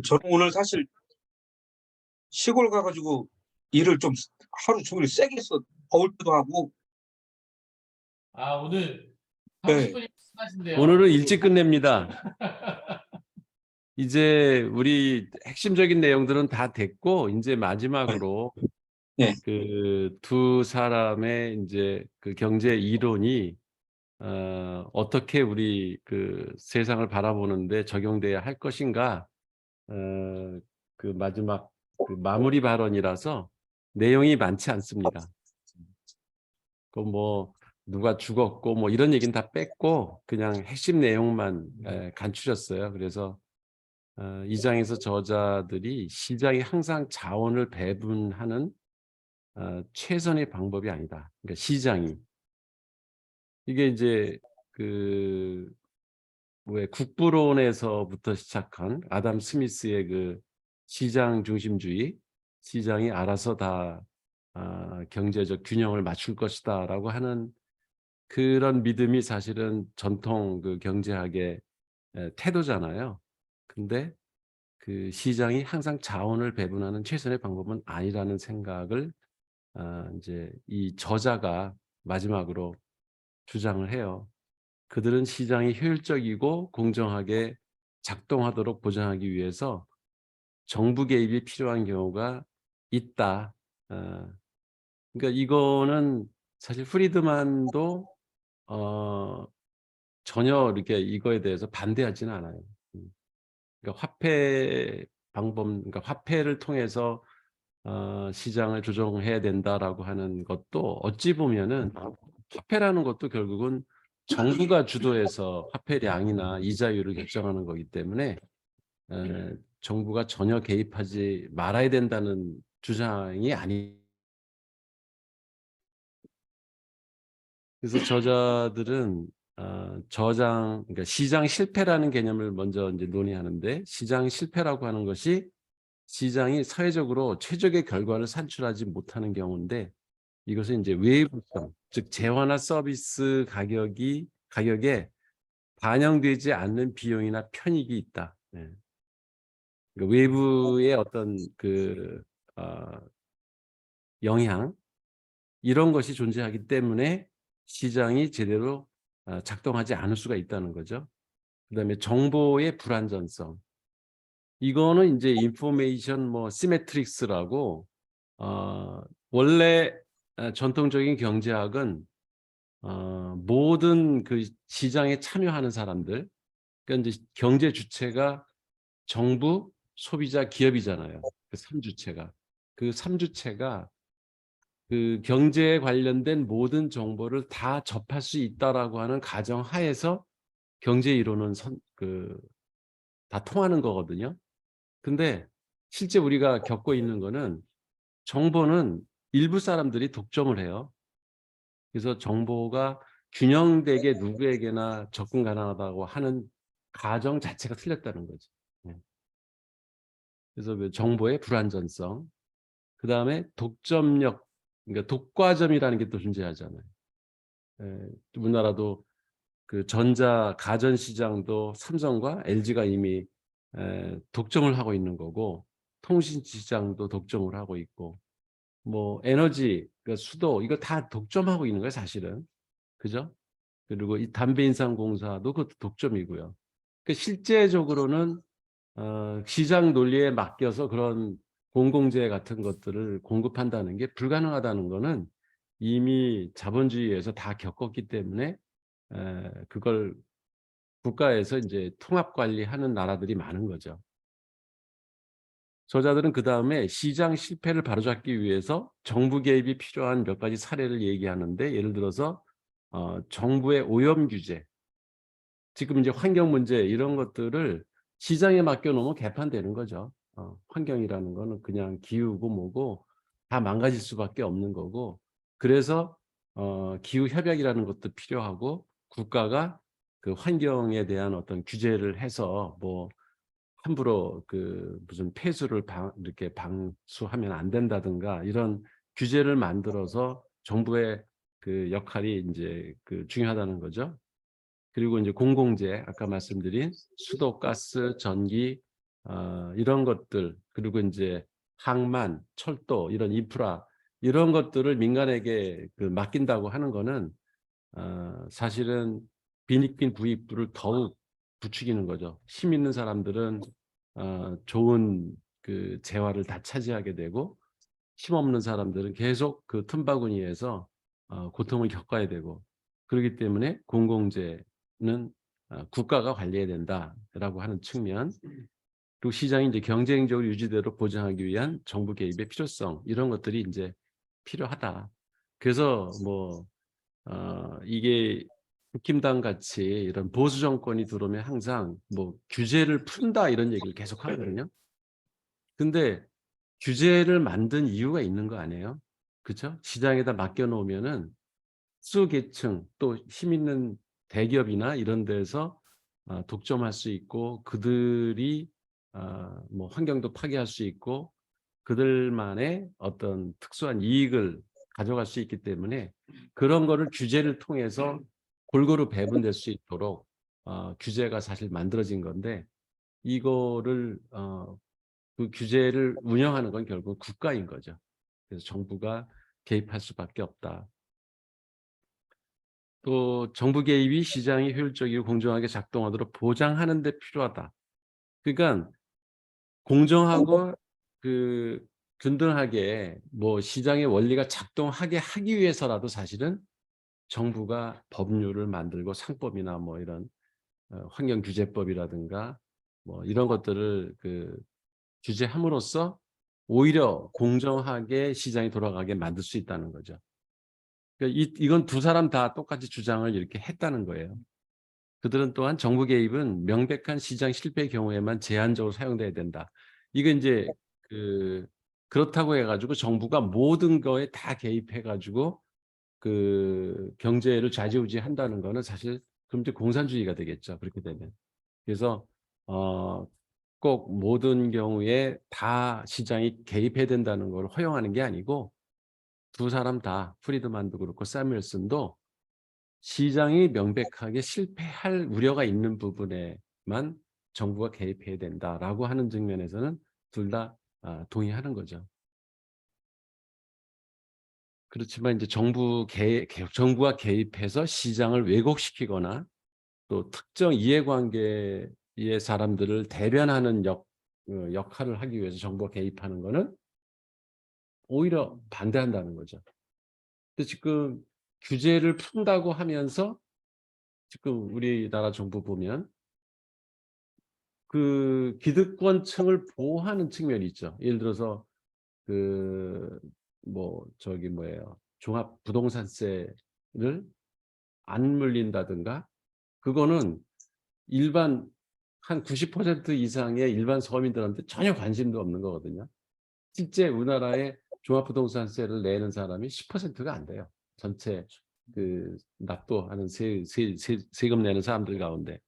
저는 오늘 사실 시골 가가지고 일을 좀 하루 종일 세게 해서 더울 때도 하고. 아, 오늘 하고 예. 싶은 일 하신대요. 오늘은 일찍 끝냅니다. 이제 우리 핵심적인 내용들은 다 됐고, 이제 마지막으로 예. 그 두 사람의 이제 그 경제 이론이 어떻게 우리 그 세상을 바라보는데 적용돼야 할 것인가, 어, 그 마지막 그 마무리 발언이라서 내용이 많지 않습니다. 그 뭐 누가 죽었고 뭐 이런 얘기는 다 뺐고 그냥 핵심 내용만 간추렸어요. 그래서 이 장에서 저자들이 시장이 항상 자원을 배분하는 최선의 방법이 아니다. 그러니까 시장이 이게 이제 그 왜 국부론에서부터 시작한 아담 스미스의 그 시장 중심주의, 시장이 알아서 다 경제적 균형을 맞출 것이다라고 하는 그런 믿음이 사실은 전통 그 경제학의 태도잖아요. 근데 그 시장이 항상 자원을 배분하는 최선의 방법은 아니라는 생각을 이제 이 저자가 마지막으로 주장을 해요. 그들은 시장이 효율적이고 공정하게 작동하도록 보장하기 위해서 정부 개입이 필요한 경우가 있다. 그러니까 이거는 사실 프리드만도 전혀 이렇게 이거에 대해서 반대하지는 않아요. 그러니까 화폐 방법, 그러니까 화폐를 통해서 시장을 조정해야 된다라고 하는 것도 어찌 보면은 화폐라는 것도 결국은 정부가 주도해서 화폐량이나 이자율을 결정하는 거기 때문에 정부가 전혀 개입하지 말아야 된다는 주장이 아니. 그래서 저자들은 그러니까 시장 실패라는 개념을 먼저 이제 논의하는데, 시장 실패라고 하는 것이 시장이 사회적으로 최적의 결과를 산출하지 못하는 경우인데, 이것은 이제 외부성, 즉 재화나 서비스 가격에 반영되지 않는 비용이나 편익이 있다. 네. 그러니까 외부의 어떤 그 영향, 이런 것이 존재하기 때문에 시장이 제대로 작동하지 않을 수가 있다는 거죠. 그다음에 정보의 불안전성. 이거는 이제 인포메이션 뭐 시메트릭스라고 원래 전통적인 경제학은 모든 그 시장에 참여하는 사람들, 그러니까 이제 경제 주체가 정부, 소비자, 기업이잖아요. 그 3주체가. 그 3주체가 그 경제에 관련된 모든 정보를 다 접할 수 있다라고 하는 가정 하에서 경제 이론은 다 통하는 거거든요. 근데 실제 우리가 겪고 있는 거는 정보는 일부 사람들이 독점을 해요. 그래서 정보가 균형되게 누구에게나 접근 가능하다고 하는 가정 자체가 틀렸다는 거죠. 그래서 그 정보의 불안전성, 그 다음에 독점력, 그러니까 독과점이라는 게 또 존재하잖아요. 우리나라도 그 가전 시장도 삼성과 LG가 이미 독점을 하고 있는 거고, 통신 시장도 독점을 하고 있고, 뭐 에너지, 그러니까 수도, 이거 다 독점하고 있는 거예요, 사실은. 그죠? 그리고 이 담배인상공사도 그것도 독점이고요. 그 실제적으로는 시장 논리에 맡겨서 그런 공공재 같은 것들을 공급한다는 게 불가능하다는 거는 이미 자본주의에서 다 겪었기 때문에 그걸 국가에서 이제 통합 관리하는 나라들이 많은 거죠. 저자들은 그 다음에 시장 실패를 바로잡기 위해서 정부 개입이 필요한 몇 가지 사례를 얘기하는데, 예를 들어서 정부의 오염 규제, 지금 이제 환경 문제, 이런 것들을 시장에 맡겨놓으면 개판되는 거죠. 환경이라는 거는 그냥 기후고 뭐고 다 망가질 수밖에 없는 거고, 그래서 기후 협약이라는 것도 필요하고, 국가가 그 환경에 대한 어떤 규제를 해서 뭐 함부로 그 무슨 폐수를 이렇게 방수하면 안 된다든가, 이런 규제를 만들어서 정부의 그 역할이 이제 그 중요하다는 거죠. 그리고 이제 공공재, 아까 말씀드린 수도, 가스, 전기, 이런 것들 그리고 이제 항만, 철도 이런 인프라 이런 것들을 민간에게 맡긴다고 하는 거는 사실은 빈익빈 부익부를 더욱 부추기는 거죠. 힘 있는 사람들은 좋은 재화를 다 차지하게 되고 힘없는 사람들은 계속 그 틈바구니에서 고통을 겪어야 되고 그렇기 때문에 공공재는 국가가 관리해야 된다라고 하는 측면 그리고 시장이 이제 경쟁적으로 유지되도록 보장하기 위한 정부 개입의 필요성 이런 것들이 이제 필요하다. 그래서 뭐 이게 국힘당 같이 이런 보수 정권이 들어오면 항상 뭐 규제를 푼다 이런 얘기를 계속 하거든요. 근데 규제를 만든 이유가 있는 거 아니에요? 그렇죠? 시장에다 맡겨 놓으면은 소수계층 또 힘 있는 대기업이나 이런 데서 독점할 수 있고 그들이 뭐 환경도 파괴할 수 있고 그들만의 어떤 특수한 이익을 가져갈 수 있기 때문에 그런 거를 규제를 통해서 골고루 배분될 수 있도록 규제가 사실 만들어진 건데 이거를 그 규제를 운영하는 건 결국 국가인 거죠. 그래서 정부가 개입할 수밖에 없다. 또 정부 개입이 시장이 효율적이고 공정하게 작동하도록 보장하는 데 필요하다. 그러니까 공정하고 균등하게 뭐 시장의 원리가 작동하게 하기 위해서라도 사실은 정부가 법률을 만들고 상법이나 뭐 이런 환경규제법이라든가 뭐 이런 것들을 규제함으로써 오히려 공정하게 시장이 돌아가게 만들 수 있다는 거죠. 그러니까 이건 두 사람 다 똑같이 주장을 이렇게 했다는 거예요. 그들은 또한 정부 개입은 명백한 시장 실패의 경우에만 제한적으로 사용돼야 된다. 이게 이제 그렇다고 해가지고 정부가 모든 거에 다 개입해가지고 경제를 좌지우지한다는 거는 사실 그럼 이제 공산주의가 되겠죠. 그렇게 되면. 그래서 꼭 모든 경우에 다 시장이 개입해야 된다는 걸 허용하는 게 아니고 두 사람 다 프리드만도 그렇고 사뮤엘슨도 시장이 명백하게 실패할 우려가 있는 부분에만 정부가 개입해야 된다라고 하는 측면에서는 둘 다 동의하는 거죠. 그렇지만 이제 정부가 개입해서 시장을 왜곡시키거나 또 특정 이해관계의 사람들을 대변하는 역할을 하기 위해서 정부가 개입하는 거는 오히려 반대한다는 거죠. 근데 지금 규제를 푼다고 하면서 지금 우리나라 정부 보면 기득권층을 보호하는 측면이 있죠. 예를 들어서 종합부동산세를 안 물린다든가 그거는 일반 한 90% 이상의 일반 서민들한테 전혀 관심도 없는 거거든요. 실제 우리나라에 종합부동산세를 내는 사람이 10%가 안 돼요. 전체 납부하는 세금 내는 사람들 가운데.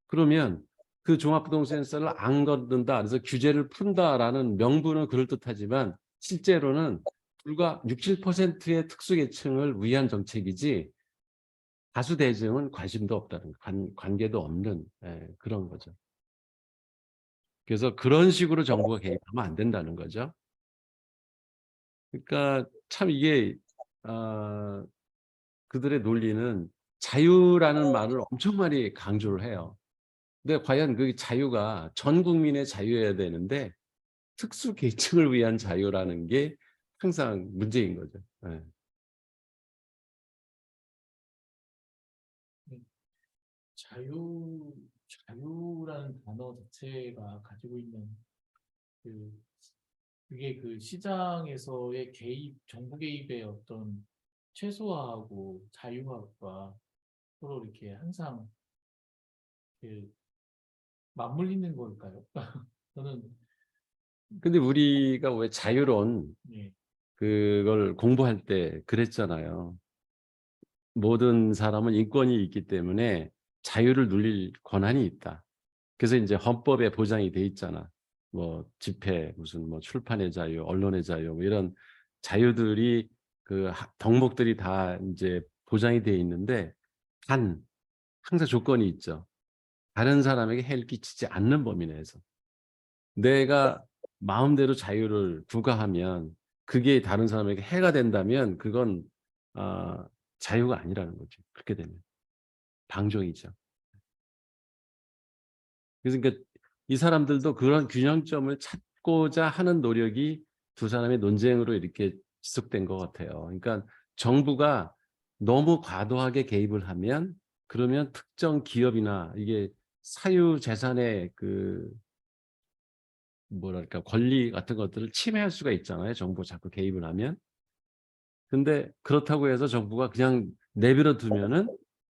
그러면 그 종합부동산세를 안 걷는다. 그래서 규제를 푼다라는 명분은 그럴듯하지만 실제로는 불과 6, 7%의 특수계층을 위한 정책이지 다수 대중은 관심도 없다는 관계도 없는 그런 거죠. 그래서 그런 식으로 정부가 개입하면 안 된다는 거죠. 그러니까 참 이게 그들의 논리는 자유라는 말을 엄청 많이 강조를 해요. 근데 과연 그 자유가 전 국민의 자유여야 되는데 특수 계층을 위한 자유라는 게 항상 문제인 거죠. 네. 자유라는 단어 자체가 가지고 있는 그게 시장에서의 정부 개입의 어떤 최소화하고 자유화가 서로 이렇게 항상 맞물리는 걸까요? 저는 근데 우리가 왜 자유론 예, 그걸 공부할 때 그랬잖아요. 모든 사람은 인권이 있기 때문에 자유를 누릴 권한이 있다. 그래서 이제 헌법에 보장이 돼 있잖아. 뭐 집회, 무슨 뭐 출판의 자유, 언론의 자유, 뭐 이런 자유들이 덕목들이 다 이제 보장이 돼 있는데 항상 조건이 있죠. 다른 사람에게 해를 끼치지 않는 범위 내에서. 내가 마음대로 자유를 부과하면 그게 다른 사람에게 해가 된다면 그건 자유가 아니라는 거죠. 그렇게 되면 방종이죠. 그래서 그러니까 이 사람들도 그런 균형점을 찾고자 하는 노력이 두 사람의 논쟁으로 이렇게 지속된 것 같아요. 그러니까 정부가 너무 과도하게 개입을 하면 그러면 특정 기업이나 이게 사유재산의 그 뭐랄까 권리 같은 것들을 침해할 수가 있잖아요. 정부가 자꾸 개입을 하면. 근데 그렇다고 해서 정부가 그냥 내버려 두면은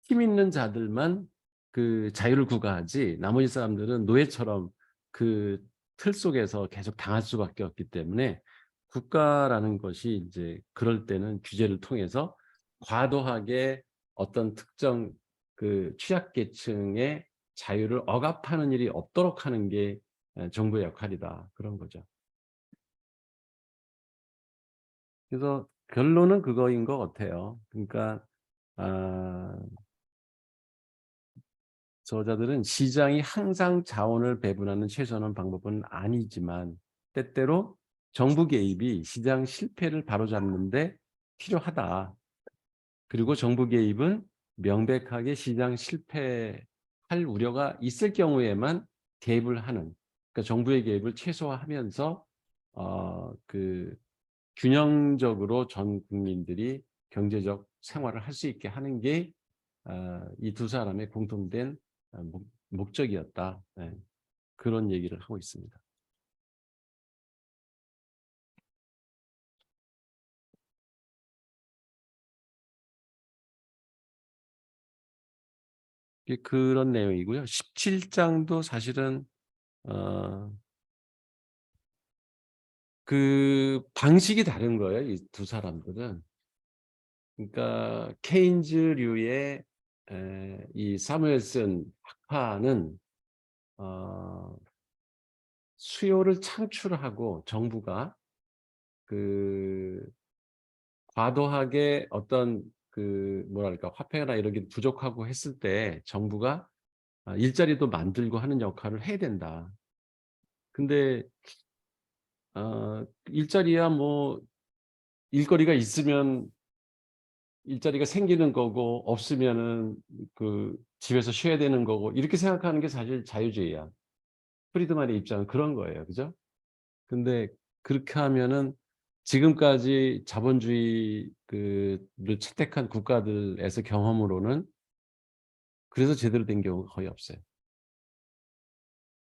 힘 있는 자들만 그 자유를 구가하지 나머지 사람들은 노예처럼 그 틀 속에서 계속 당할 수밖에 없기 때문에 국가라는 것이 이제 그럴 때는 규제를 통해서 과도하게 어떤 특정 그 취약계층의 자유를 억압하는 일이 없도록 하는 게 정부의 역할이다. 그런 거죠. 그래서 결론은 그거인 것 같아요. 그러니까 저자들은 시장이 항상 자원을 배분하는 최선의 방법은 아니지만 때때로 정부 개입이 시장 실패를 바로잡는 데 필요하다. 그리고 정부 개입은 명백하게 시장 실패할 우려가 있을 경우에만 개입을 하는, 그러니까 정부의 개입을 최소화하면서 그 균형적으로 전 국민들이 경제적 생활을 할 수 있게 하는 게 이 두 사람의 공통된 목적이었다. 네, 그런 얘기를 하고 있습니다. 그런 내용이고요. 17장도 사실은 그 방식이 다른 거예요. 이 두 사람들은. 그러니까 케인즈류의 이 사무엘슨 학파는 수요를 창출하고 정부가 그 과도하게 어떤 그 뭐랄까 화폐나 이런 게 부족하고 했을 때 정부가 일자리도 만들고 하는 역할을 해야 된다. 근데 일자리야 뭐 일거리가 있으면 일자리가 생기는 거고 없으면은 그 집에서 쉬어야 되는 거고 이렇게 생각하는 게 사실 자유주의야. 프리드만의 입장은 그런 거예요. 그죠? 근데 그렇게 하면은 지금까지 자본주의 그를 채택한 국가들에서 경험으로는 그래서 제대로 된 경우가 거의 없어요.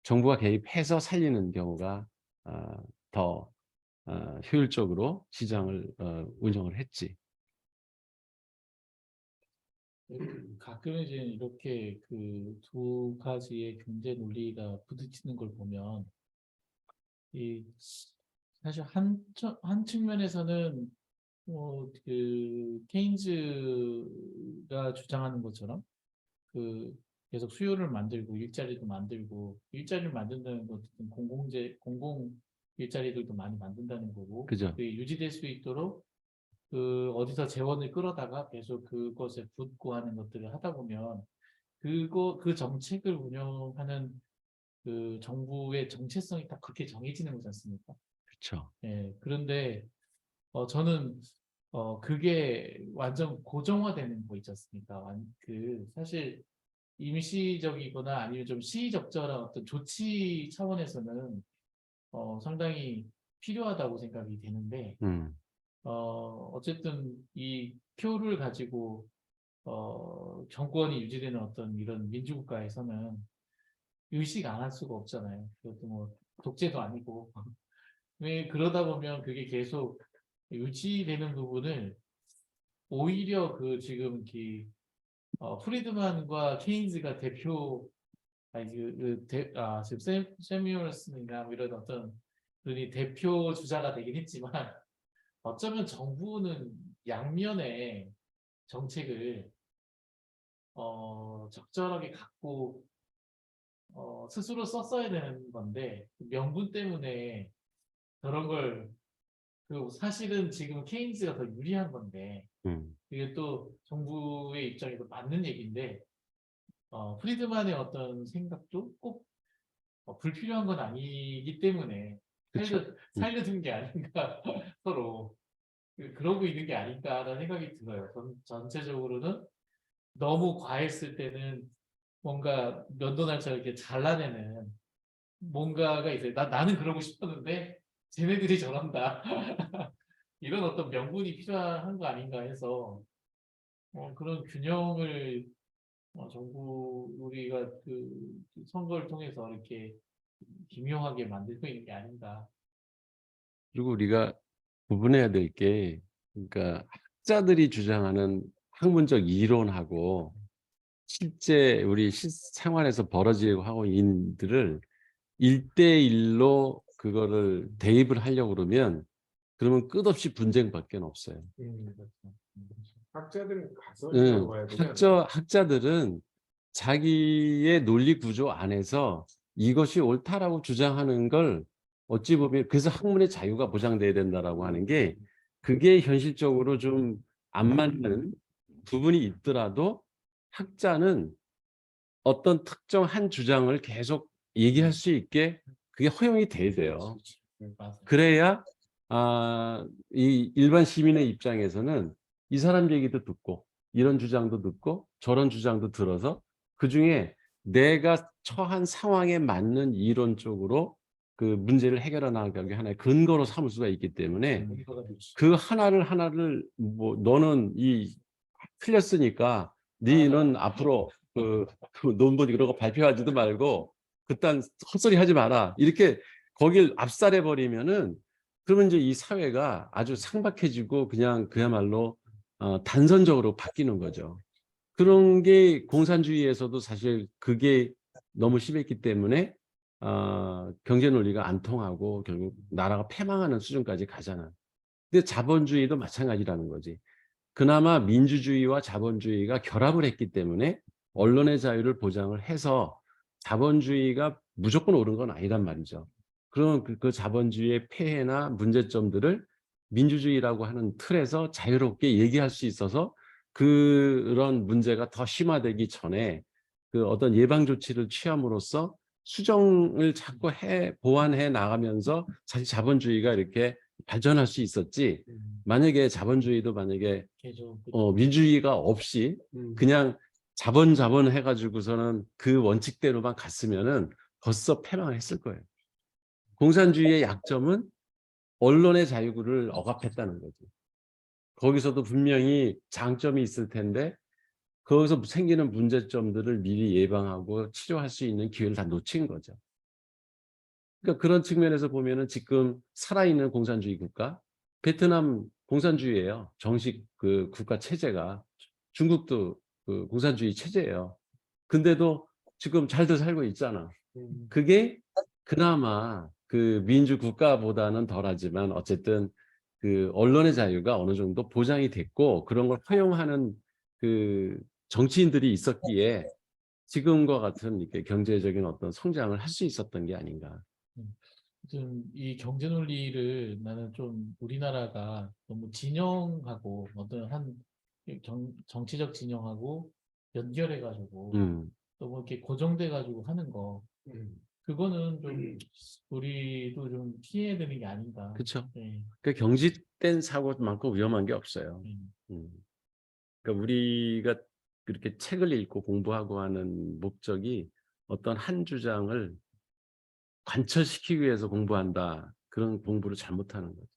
정부가 개입해서 살리는 경우가 더 효율적으로 시장을 운영을 했지. 가끔 이제 이렇게 그 두 가지의 경제 논리가 부딪히는 걸 보면 이 사실 한 측면에서는 그 케인즈가 주장하는 것처럼 그 계속 수요를 만들고 일자리도 만들고 일자리를 만든다는 것은 공공 일자리들도 많이 만든다는 거고 그죠? 그게 유지될 수 있도록 그 어디서 재원을 끌어다가 계속 그것에 붓고 하는 것들을 하다 보면 그 정책을 운영하는 그 정부의 정체성이 딱 그렇게 정해지는 거지 않습니까? 그렇죠. 예, 그런데 저는 그게 완전 고정화되는 거 있지 않습니까? 사실 임시적이거나 아니면 좀 시의적절한 어떤 조치 차원에서는 상당히 필요하다고 생각이 되는데 음. 어쨌든 이 표를 가지고 정권이 유지되는 어떤 이런 민주국가에서는 의식 안 할 수가 없잖아요. 그것도 뭐 독재도 아니고 왜 그러다 보면 그게 계속 유지되는 부분을 오히려 그 지금 프리드만과 케인즈가 대표 아니 지금 세뮤얼슨인가 뭐 이런 어떤 분이 대표 주자가 되긴 했지만 어쩌면 정부는 양면의 정책을 적절하게 갖고 스스로 썼어야 되는 건데 명분 때문에 그런 걸 사실은 지금 케인즈가 더 유리한 건데 음. 이게 또 정부의 입장에서 맞는 얘기인데 프리드만의 어떤 생각도 꼭 불필요한 건 아니기 때문에 그쵸. 살려둔 게 아닌가 서로 그러고 있는 게 아닌가라는 생각이 들어요. 전체적으로는 너무 과했을 때는 뭔가 면도날처럼 이렇게 잘라내는 뭔가가 있어요. 나는 그러고 싶었는데 쟤네들이 저런다. 이런 어떤 명분이 필요한 거 아닌가 해서 그런 균형을 정부 우리가 그 선거를 통해서 이렇게 기묘하게 만들고 있는 게 아닌가. 그리고 우리가 구분해야 될 게, 그러니까 학자들이 주장하는 학문적 이론하고 실제 우리 생활에서 벌어지고 하고 있는 일들을 1대1로 그거를 대입을 하려고 그러면 끝없이 분쟁밖에 없어요. 그렇죠. 학자들은 가설이라고 봐야 되지 않나요? 학자들은 자기의 논리 구조 안에서 이것이 옳다라고 주장하는 걸 어찌 보면, 그래서 학문의 자유가 보장돼야 된다라고 하는 게, 그게 현실적으로 좀 안 맞는 부분이 있더라도 학자는 어떤 특정 한 주장을 계속 얘기할 수 있게 그게 허용이 돼야 돼요. 맞아요. 그래야 이 일반 시민의 입장에서는 이 사람 얘기도 듣고 이런 주장도 듣고 저런 주장도 들어서 그중에 내가 처한 상황에 맞는 이론적으로 그 문제를 해결해 나가기 하나의 근거로 삼을 수가 있기 때문에, 그 하나를 뭐 너는 틀렸으니까 너는 앞으로 그 논문 이런 거 발표하지도 말고 그딴 헛소리 하지 마라, 이렇게 거길 압살해 버리면은, 그러면 이제 이 사회가 아주 상박해지고 그냥 그야말로 단선적으로 바뀌는 거죠. 그런 게 공산주의에서도 사실 그게 너무 심했기 때문에 경제 논리가 안 통하고 결국 나라가 패망하는 수준까지 가잖아. 근데 자본주의도 마찬가지라는 거지. 그나마 민주주의와 자본주의가 결합을 했기 때문에 언론의 자유를 보장을 해서 자본주의가 무조건 옳은 건 아니란 말이죠. 그럼 그 자본주의의 폐해나 문제점들을 민주주의라고 하는 틀에서 자유롭게 얘기할 수 있어서 그런 문제가 더 심화되기 전에 그 어떤 예방 조치를 취함으로써 수정을 자꾸 보완해 나가면서 사실 자본주의가 이렇게 발전할 수 있었지. 만약에 자본주의도 계속 민주주의가 없이 그냥 자본 해가지고서는 그 원칙대로만 갔으면은 벌써 패망했을 거예요. 공산주의의 약점은 언론의 자유를 억압했다는 거죠. 거기서도 분명히 장점이 있을 텐데 거기서 생기는 문제점들을 미리 예방하고 치료할 수 있는 기회를 다 놓친 거죠. 그러니까 그런 측면에서 보면은 지금 살아있는 공산주의 국가, 베트남 공산주의예요. 정식 그 국가 체제가. 중국도 그 공산주의 체제예요. 근데도 지금 잘들 살고 있잖아. 그게 그나마 그 민주 국가보다는 덜하지만 어쨌든 그 언론의 자유가 어느 정도 보장이 됐고 그런 걸 허용하는 그 정치인들이 있었기에 지금과 같은 이렇게 경제적인 어떤 성장을 할 수 있었던 게 아닌가. 좀 이 경제 논리를 나는 좀 우리나라가 너무 진영하고 어떤 정치적 진영하고 연결해가지고 너무 이렇게 고정돼가지고 하는 거 그거는 좀 우리도 좀 피해야 되는 게 아닌가. 그렇죠. 네. 그 경직된 사고만큼 위험한 게 없어요. 그러니까 우리가 그렇게 책을 읽고 공부하고 하는 목적이 어떤 한 주장을 관철시키기 위해서 공부한다. 그런 공부를 잘못하는 거죠.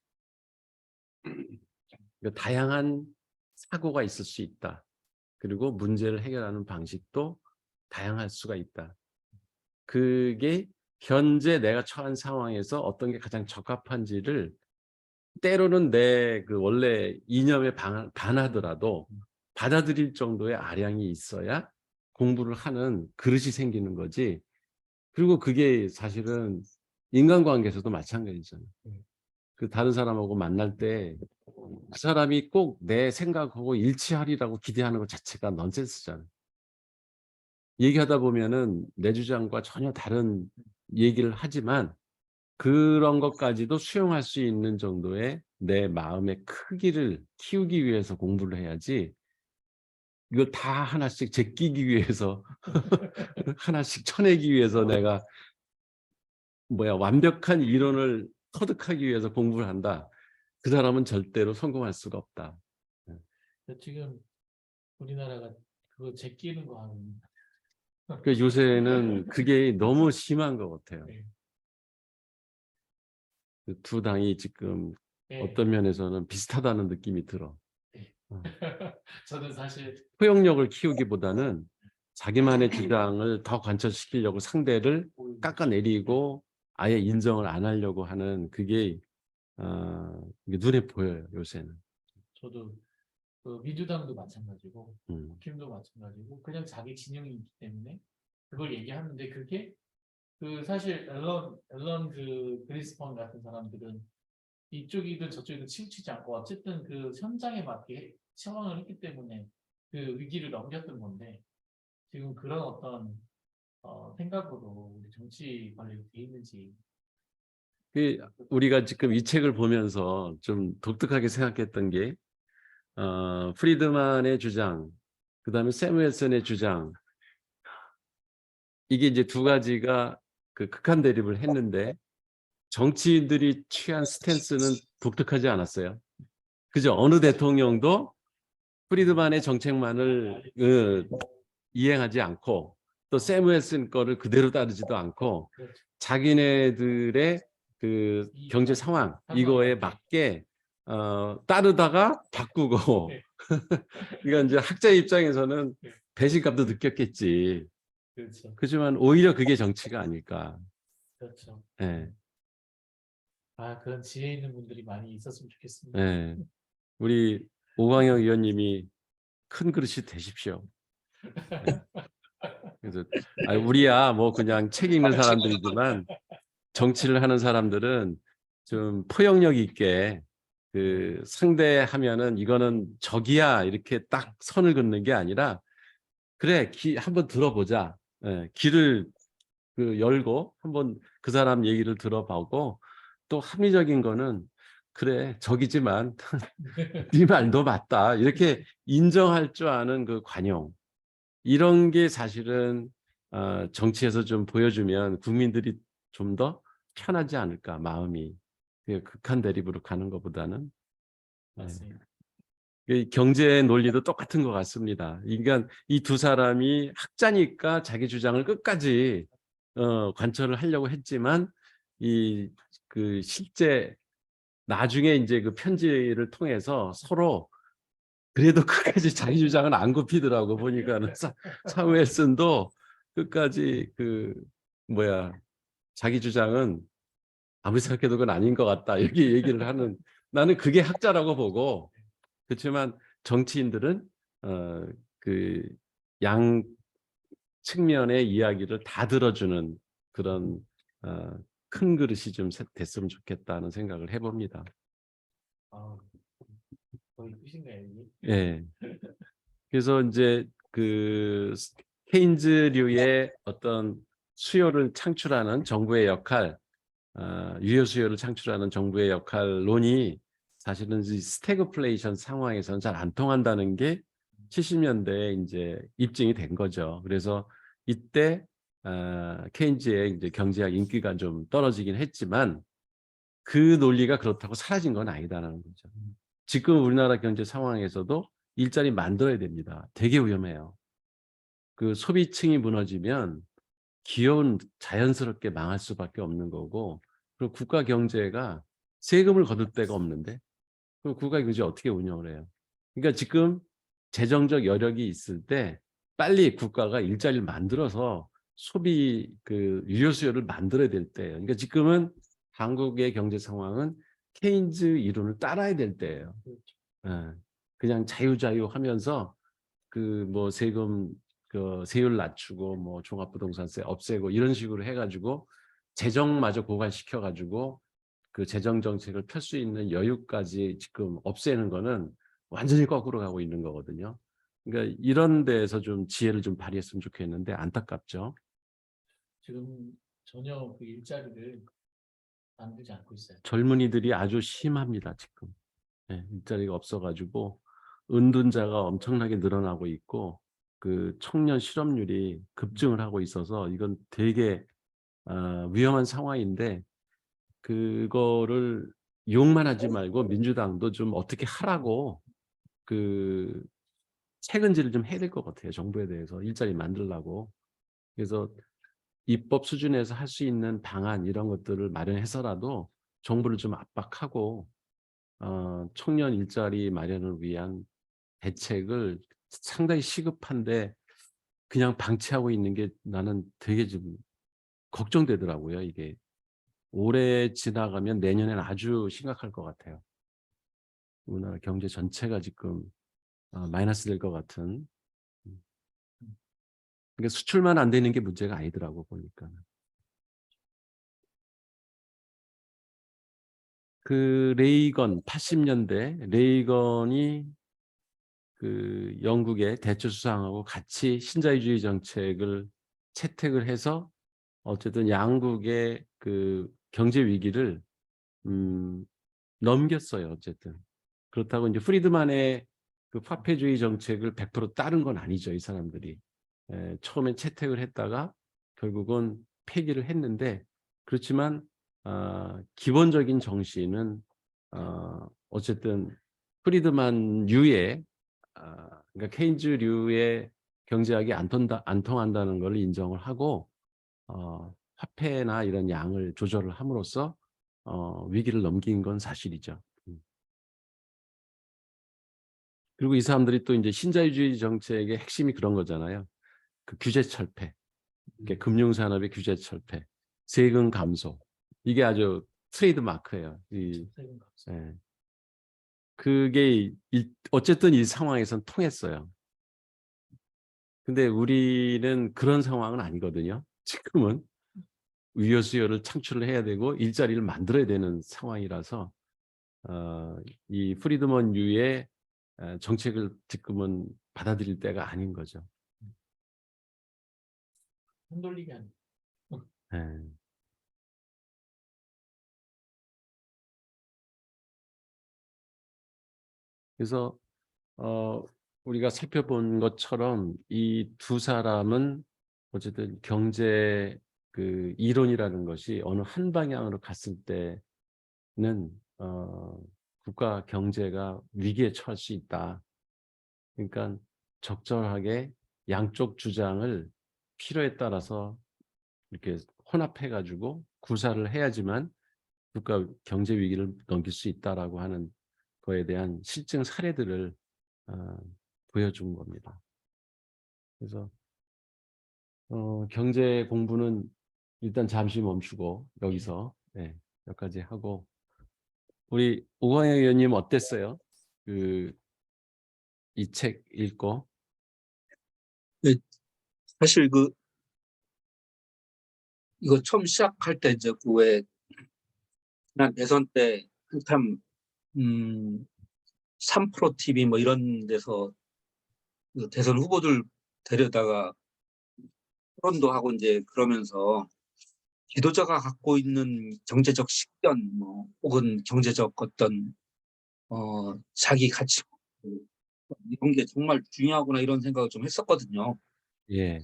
그러니까 다양한 사고가 있을 수 있다. 그리고 문제를 해결하는 방식도 다양할 수가 있다. 그게 현재 내가 처한 상황에서 어떤 게 가장 적합한지를 때로는 내 그 원래 이념에 반하더라도 받아들일 정도의 아량이 있어야 공부를 하는 그릇이 생기는 거지. 그리고 그게 사실은 인간관계에서도 마찬가지잖아요. 그 다른 사람하고 만날 때 그 사람이 꼭 내 생각하고 일치하리라고 기대하는 것 자체가 넌센스잖아요. 얘기하다 보면은 내 주장과 전혀 다른 얘기를 하지만 그런 것까지도 수용할 수 있는 정도의 내 마음의 크기를 키우기 위해서 공부를 해야지, 이걸 다 하나씩 제끼기 위해서 하나씩 쳐내기 위해서 내가 완벽한 이론을 터득하기 위해서 공부를 한다. 그 사람은 절대로 성공할 수가 없다. 지금 우리나라가 그거 제끼는 거 하는. 그 요새는 그게 너무 심한 것 같아요. 네. 그두 당이 지금 네. 어떤 면에서는 비슷하다는 느낌이 들어. 저는 사실 포용력을 키우기보다는 자기만의 주장을 더 관철시키려고 상대를 깎아내리고 아예 인정을 안 하려고 하는 그게 이게 눈에 보여요, 요새는. 저도 그 민주당도 마찬가지고 음. 국힘도 마찬가지고 그냥 자기 진영이 있기 때문에 그걸 얘기하는데 그게 그 사실 앨런 그 그리스펀 같은 사람들은 이쪽이든 저쪽이든 치우치지 않고 어쨌든 그 현장에 맞게 상황을 했기 때문에 그 위기를 넘겼던 건데 지금 그런 어떤 생각으로 우리 정치 관리가 돼 있는지. 우리가 지금 이 책을 보면서 좀 독특하게 생각했던 게 프리드만의 주장, 그다음에 새무엘슨의 주장, 이게 이제 두 가지가 그 극한 대립을 했는데 정치인들이 취한 스탠스는 독특하지 않았어요. 그죠? 어느 대통령도 프리드만의 정책만을 이행하지 않고 또 새무엘슨 거를 그대로 따르지도 않고 자기네들의 그 경제 상황 이거에 맞게 따르다가 바꾸고 그러니까 이제 학자 입장에서는 배신감도 느꼈겠지. 그렇죠. 그렇지만 오히려 그게 정치가 아닐까. 그렇죠. 예. 아, 그런 지혜 있는 분들이 많이 있었으면 좋겠습니다. 예. 우리 오광영 의원님이 큰 그릇이 되십시오. 예. 그래서 우리야 뭐 그냥 책 읽는 사람들이지만 정치를 하는 사람들은 좀 포용력 있게 그 상대하면은 이거는 적이야 이렇게 딱 선을 긋는 게 아니라 그래 한번 들어보자. 예, 귀를 그 열고 한번 그 사람 얘기를 들어보고 또 합리적인 거는 그래 적이지만 네 말도 맞다 이렇게 인정할 줄 아는 그 관용 이런 게 사실은 정치에서 좀 보여주면 국민들이 좀 더 편하지 않을까 마음이 그 극한 대립으로 가는 것보다는. 맞습니다. 이 경제 논리도 똑같은 것 같습니다. 그러니까 이 두 사람이 학자니까 자기 주장을 끝까지 관철을 하려고 했지만 이 그 실제 나중에 이제 그 편지를 통해서 서로 그래도 끝까지 자기 주장은 안 굽히더라고 보니까는 사무엘슨도 끝까지 그 자기 주장은 아무리 생각해도 그건 아닌 것 같다 이렇게 얘기를 하는 나는 그게 학자라고 보고 그렇지만 정치인들은 그 양 측면의 이야기를 다 들어주는 그런 큰 그릇이 좀 됐으면 좋겠다는 생각을 해봅니다. 아, 거의 끝인가요, 이게? 예. 그래서 이제 그 케인즈류의 어떤 수요를 창출하는 정부의 역할, 유효 수요를 창출하는 정부의 역할론이 사실은 이 스태그플레이션 상황에서는 잘 안 통한다는 게 70년대에 이제 입증이 된 거죠. 그래서 이때 케인즈의 이제 경제학 인기가 좀 떨어지긴 했지만 그 논리가 그렇다고 사라진 건 아니다라는 거죠. 지금 우리나라 경제 상황에서도 일자리 만들어야 됩니다. 되게 위험해요. 그 소비층이 무너지면 기업은 자연스럽게 망할 수밖에 없는 거고 그리고 국가 경제가 세금을 거둘 데가 없는데 그럼 국가 경제 어떻게 운영을 해요? 그러니까 지금 재정적 여력이 있을 때 빨리 국가가 일자리를 만들어서 소비 그 유효 수요를 만들어야 될 때예요. 그러니까 지금은 한국의 경제 상황은 케인즈 이론을 따라야 될 때예요. 예. 그냥 자유자유 하면서 그 뭐 세금 그 세율 낮추고 뭐 종합부동산세 없애고 이런 식으로 해가지고 재정마저 고갈시켜가지고 그 재정 정책을 펼 수 있는 여유까지 지금 없애는 거는 완전히 거꾸로 가고 있는 거거든요. 그러니까 이런 데에서 좀 지혜를 좀 발휘했으면 좋겠는데 안타깝죠. 지금 전혀 그 일자리를 만들지 않고 있어요. 젊은이들이 아주 심합니다 지금. 네, 일자리가 없어가지고 은둔자가 엄청나게 늘어나고 있고 그 청년 실업률이 급증을 하고 있어서 이건 되게 위험한 상황인데 그거를 욕만 하지 말고 민주당도 좀 어떻게 하라고 그 책은지를 좀 해야 될 것 같아요. 정부에 대해서 일자리 만들라고. 그래서 입법 수준에서 할 수 있는 방안 이런 것들을 마련해서라도 정부를 좀 압박하고 청년 일자리 마련을 위한 대책을 상당히 시급한데 그냥 방치하고 있는 게 나는 되게 좀 걱정되더라고요. 이게 올해 지나가면 내년에는 아주 심각할 것 같아요. 우리나라 경제 전체가 지금 마이너스 될 것 같은. 그러니까 수출만 안 되는 게 문제가 아니더라고 보니까. 그 레이건 80년대 레이건이 그 영국의 대처 수상하고 같이 신자유주의 정책을 채택을 해서 어쨌든 양국의 그 경제 위기를 넘겼어요. 어쨌든 그렇다고 이제 프리드만의 그 화폐주의 정책을 100% 따른 건 아니죠. 이 사람들이 처음에 채택을 했다가 결국은 폐기를 했는데 그렇지만 기본적인 정신은 어쨌든 프리드만류의 그러니까 케인즈류의 경제학이 안 통한다는 걸 인정을 하고 화폐나 이런 양을 조절을 함으로써 위기를 넘긴 건 사실이죠. 그리고 이 사람들이 또 이제 신자유주의 정책의 핵심이 그런 거잖아요. 그 규제 철폐, 그러니까 금융산업의 규제 철폐, 세금 감소. 이게 아주 트레이드 마크예요. 예. 그게 어쨌든 이 상황에선 통했어요. 근데 우리는 그런 상황은 아니거든요. 지금은 위험 수요를 창출을 해야 되고 일자리를 만들어야 되는 상황이라서 이 프리드먼류의 정책을 지금은 받아들일 때가 아닌 거죠. 흔들리게 하는. 네. 그래서 우리가 살펴본 것처럼 이 두 사람은 어쨌든 경제 그 이론이라는 것이 어느 한 방향으로 갔을 때는 국가 경제가 위기에 처할 수 있다. 그러니까 적절하게 양쪽 주장을 필요에 따라서 이렇게 혼합해 가지고 구사를 해야지만 국가 경제 위기를 넘길 수 있다라고 하는 거에 대한 실증 사례들을 보여준 겁니다. 그래서 경제 공부는 일단 잠시 멈추고 여기서 여기까지 하고 우리 오광영 의원님 어땠어요? 이 책 읽고. 네, 사실 이거 처음 시작할 때 이제 왜 지난 대선 때 한참 3프로 TV 뭐 이런 데서 그 대선 후보들 데려다가 토론도 하고 이제 그러면서 지도자가 갖고 있는 경제적 식견 뭐 혹은 경제적 어떤 자기 가치 이런 게 정말 중요하구나 이런 생각을 좀 했었거든요. 예.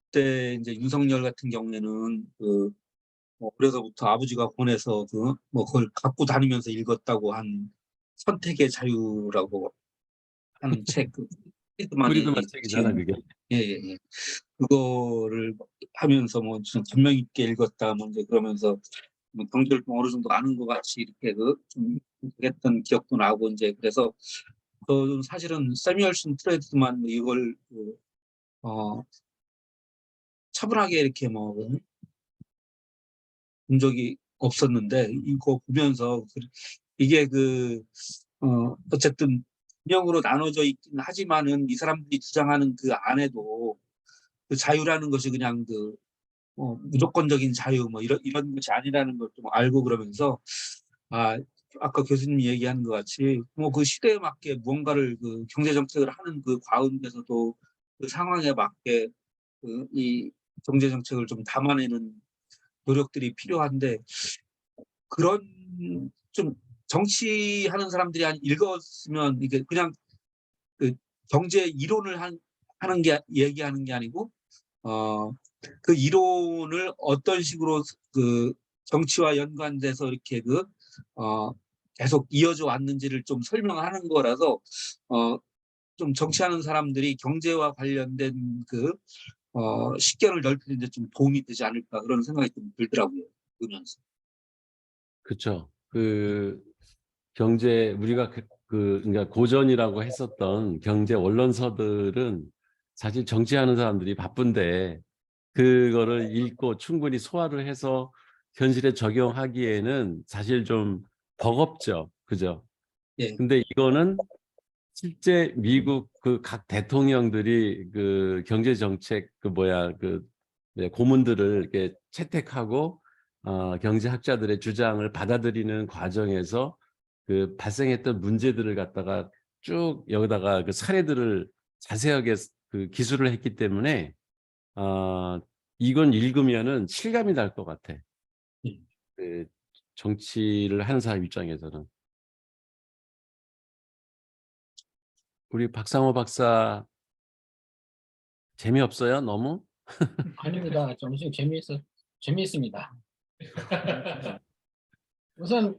그때 이제 윤석열 같은 경우에는 그래서부터 아버지가 보내서 뭐 그걸 갖고 다니면서 읽었다고 한 선택의 자유라고 하는 책, 프리드만 프리드만이 책이잖아 지은 그게. 예. 그거를 하면서 뭐 좀 감명 있게 읽었다 먼저 그러면서 뭐 경제를 좀 어느 정도 아는 것 같이 이렇게 좀 했던 기억도 나고 이제 그래서 사실은 세뮤얼슨 프레드만 이걸 차분하게 이렇게 뭐 본 적이 없었는데 이거 보면서 이게 어쨌든 분명으로 나눠져 있긴 하지만은 이 사람들이 주장하는 그 안에도 그 자유라는 것이 그냥 무조건적인 자유 뭐 이런 것이 아니라는 걸 좀 알고 그러면서 아까 교수님이 얘기하는 것 같이 뭐 그 시대에 맞게 무언가를 그 경제 정책을 하는 그 가운데서도 그 상황에 맞게 이 경제 정책을 좀 담아내는 노력들이 필요한데 그런 좀 정치하는 사람들이 읽었으면 이게 그냥 그 경제 이론을 하는 게 얘기하는 게 아니고 그 이론을 어떤 식으로 그 정치와 연관돼서 이렇게 계속 이어져 왔는지를 좀 설명하는 거라서 좀 정치하는 사람들이 경제와 관련된 식견을 넓히는 데 좀 도움이 되지 않을까 그런 생각이 좀 들더라고요. 보면서. 그렇죠. 그 경제 우리가 그러니까 고전이라고 했었던 경제 원론서들은 사실 정치하는 사람들이 바쁜데 그거를 읽고 충분히 소화를 해서 현실에 적용하기에는 사실 좀 버겁죠. 그죠? 예. 근데 이거는 실제 미국 그 각 대통령들이 그 경제 정책 고문들을 이렇게 채택하고 경제학자들의 주장을 받아들이는 과정에서 그 발생했던 문제들을 갖다가 쭉 여기다가 그 사례들을 자세하게 그 기술을 했기 때문에 이건 읽으면은 실감이 날 것 같아. 예. 그 정치를 하는 사람 입장에서는. 우리 박상호 박사 재미없어요? 너무? 아닙니다. 점심 재미있습니다. 우선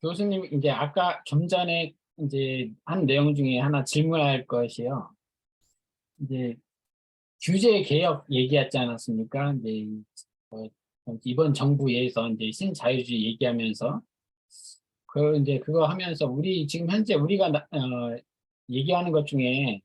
교수님 이제 아까 좀 전에 이제 한 내용 중에 하나 질문할 것이요. 이제 규제 개혁 얘기하지 않았습니까? 이제 이번 정부에서 이제 신자유주의 얘기하면서 이제 그거 하면서 우리 지금 현재 우리가 얘기하는 것 중에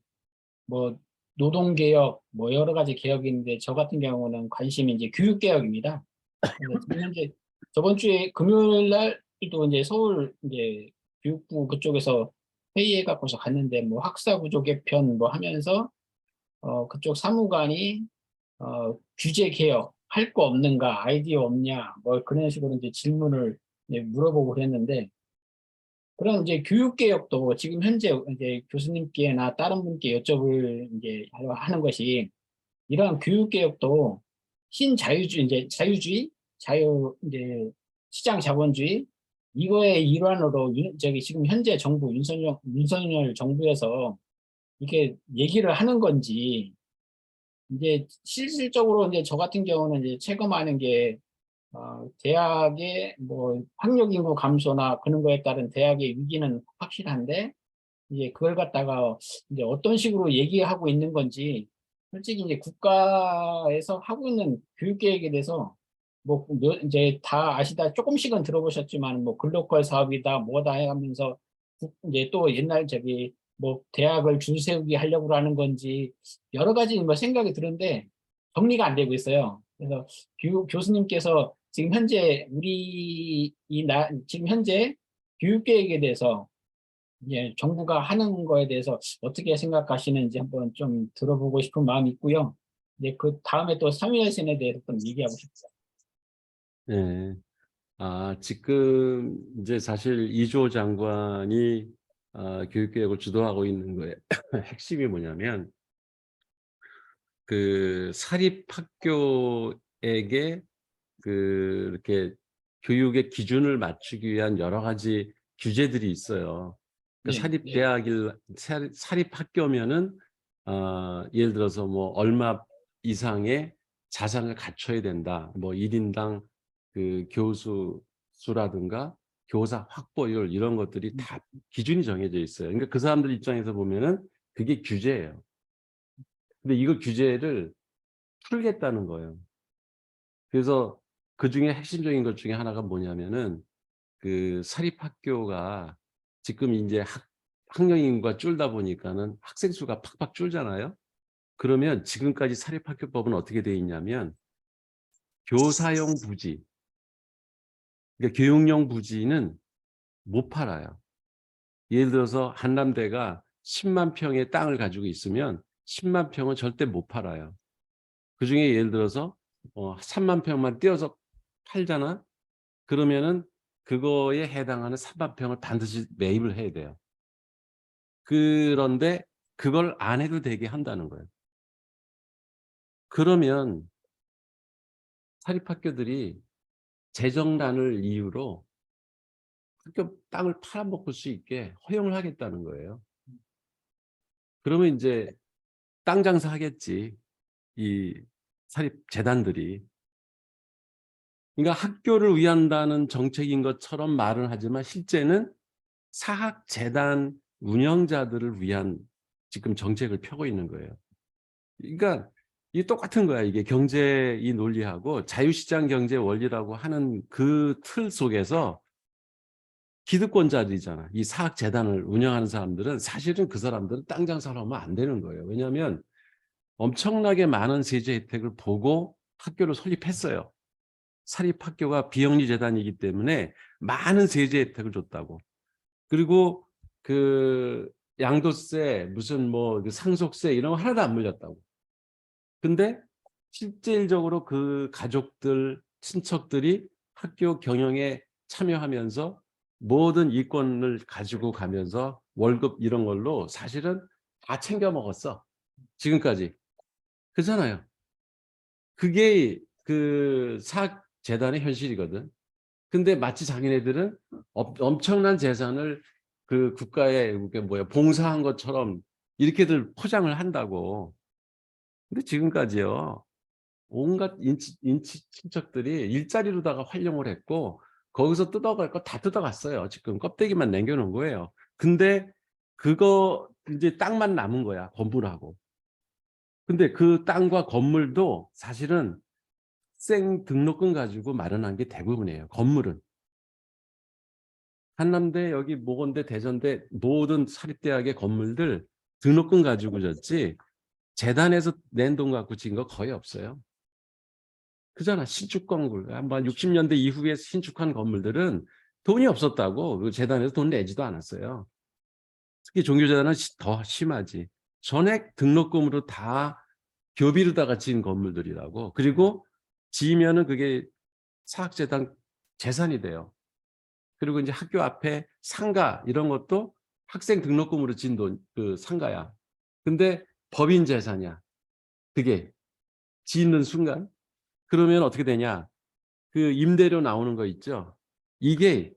뭐 노동개혁, 뭐 여러 가지 개혁이 있는데 저 같은 경우는 관심이 이제 교육개혁입니다. 그래서 지금 현재 저번 주에 금요일 날도 이제 서울 이제 교육부 그쪽에서 회의해 갖고서 갔는데 뭐 학사 구조 개편 뭐 하면서 그쪽 사무관이 규제 개혁 할 거 없는가 아이디어 없냐 뭐 그런 식으로 이제 질문을 이제 물어보고 그랬는데 그럼 이제 교육 개혁도 지금 현재 이제 교수님께나 다른 분께 여쭤볼 이제 하는 것이 이러한 교육 개혁도 신자유주의 이제 자유주의 이제 시장 자본주의 이거의 일환으로 저기 지금 현재 정부 윤석열 정부에서 이렇게 얘기를 하는 건지 이제 실질적으로 이제 저 같은 경우는 이제 체감하는 게 대학의 뭐 학력 인구 감소나 그런 거에 따른 대학의 위기는 확실한데 이제 그걸 갖다가 이제 어떤 식으로 얘기하고 있는 건지 솔직히 이제 국가에서 하고 있는 교육 계획에 대해서 뭐 이제 다 조금씩은 들어보셨지만 뭐 글로컬 사업이다 뭐다 하면서 이제 또 옛날 저기 뭐 대학을 줄 세우기 하려고 하는 건지 여러 가지 뭐 생각이 드는데 정리가 안 되고 있어요. 그래서 교수님께서 지금 현재 지금 현재 교육 계획에 대해서 정부가 하는 거에 대해서 어떻게 생각하시는지 한번 좀 들어보고 싶은 마음이 있고요. 그 다음에 또 사회여신에 대해서 좀 얘기하고 싶어요. 네. 지금 이제 사실 이주호 장관이 교육개혁을 주도하고 있는 거에 핵심이 뭐냐면 그 사립학교에게 이렇게 교육의 기준을 맞추기 위한 여러 가지 규제들이 있어요. 네, 사립학교면은 예를 들어서 뭐 얼마 이상의 자산을 갖춰야 된다. 뭐 1인당 그 교수 수라든가 교사 확보율 이런 것들이 다 기준이 정해져 있어요. 그러니까 그 사람들 입장에서 보면은 그게 규제예요. 근데 이거 규제를 풀겠다는 거예요. 그래서 그중에 핵심적인 것 중에 하나가 뭐냐면은 그 사립학교가 지금 이제 학령 인구가 줄다 보니까는 학생 수가 팍팍 줄잖아요. 그러면 지금까지 사립학교법은 어떻게 돼 있냐면 교사용 부지, 그러니까 교육용 부지는 못 팔아요. 예를 들어서 한남대가 10만 평의 땅을 가지고 있으면 10만 평은 절대 못 팔아요. 그중에 예를 들어서 3만 평만 떼어서 팔잖아. 그러면은 그거에 해당하는 3만 평을 반드시 매입을 해야 돼요. 그런데 그걸 안 해도 되게 한다는 거예요. 그러면 사립학교들이 재정난을 이유로 학교 땅을 팔아먹을 수 있게 허용을 하겠다는 거예요. 그러면 이제 땅 장사 하겠지. 이 사립 재단들이. 그러니까 학교를 위한다는 정책인 것처럼 말은 하지만 실제는 사학재단 운영자들을 위한 지금 정책을 펴고 있는 거예요. 그러니까 이게 똑같은 거야. 이게 경제 이 논리하고 자유시장 경제 원리라고 하는 그 틀 속에서 기득권자들이잖아. 이 사학재단을 운영하는 사람들은 사실은 그 사람들은 땅 장사를 하면 안 되는 거예요. 왜냐하면 엄청나게 많은 세제 혜택을 보고 학교를 설립했어요. 사립학교가 비영리 재단이기 때문에 많은 세제 혜택을 줬다고. 그리고 그 양도세, 무슨 뭐 상속세 이런 거 하나도 안 물렸다고. 근데 실질적으로 그 가족들, 친척들이 학교 경영에 참여하면서 모든 이권을 가지고 가면서 월급 이런 걸로 사실은 다 챙겨 먹었어. 지금까지. 그렇잖아요. 그게 그 사학재단의 현실이거든. 근데 마치 자기네들은 엄청난 재산을 그 국가에 그게 뭐야 봉사한 것처럼 이렇게들 포장을 한다고. 근데 지금까지요. 온갖 친척들이 일자리로다가 활용을 했고 거기서 뜯어갈 거 다 뜯어갔어요. 지금 껍데기만 남겨놓은 거예요. 근데 그거 이제 땅만 남은 거야. 건물하고. 근데 그 땅과 건물도 사실은 생 등록금 가지고 마련한 게 대부분이에요. 건물은. 한남대, 여기 모건대, 대전대 모든 사립대학의 건물들 등록금 가지고 졌지 재단에서 낸 돈 갖고 지은 거 거의 없어요. 그잖아. 신축 건물. 한번 60년대 이후에 신축한 건물들은 돈이 없었다고 그 재단에서 돈 내지도 않았어요. 특히 종교재단은 더 심하지. 전액 등록금으로 다 교비로다가 지은 건물들이라고. 그리고 지으면은 그게 사학재단 재산이 돼요. 그리고 이제 학교 앞에 상가 이런 것도 학생 등록금으로 진 돈, 그 상가야. 근데 법인 재산이야. 그게 짓는 순간. 그러면 어떻게 되냐? 그 임대료 나오는 거 있죠. 이게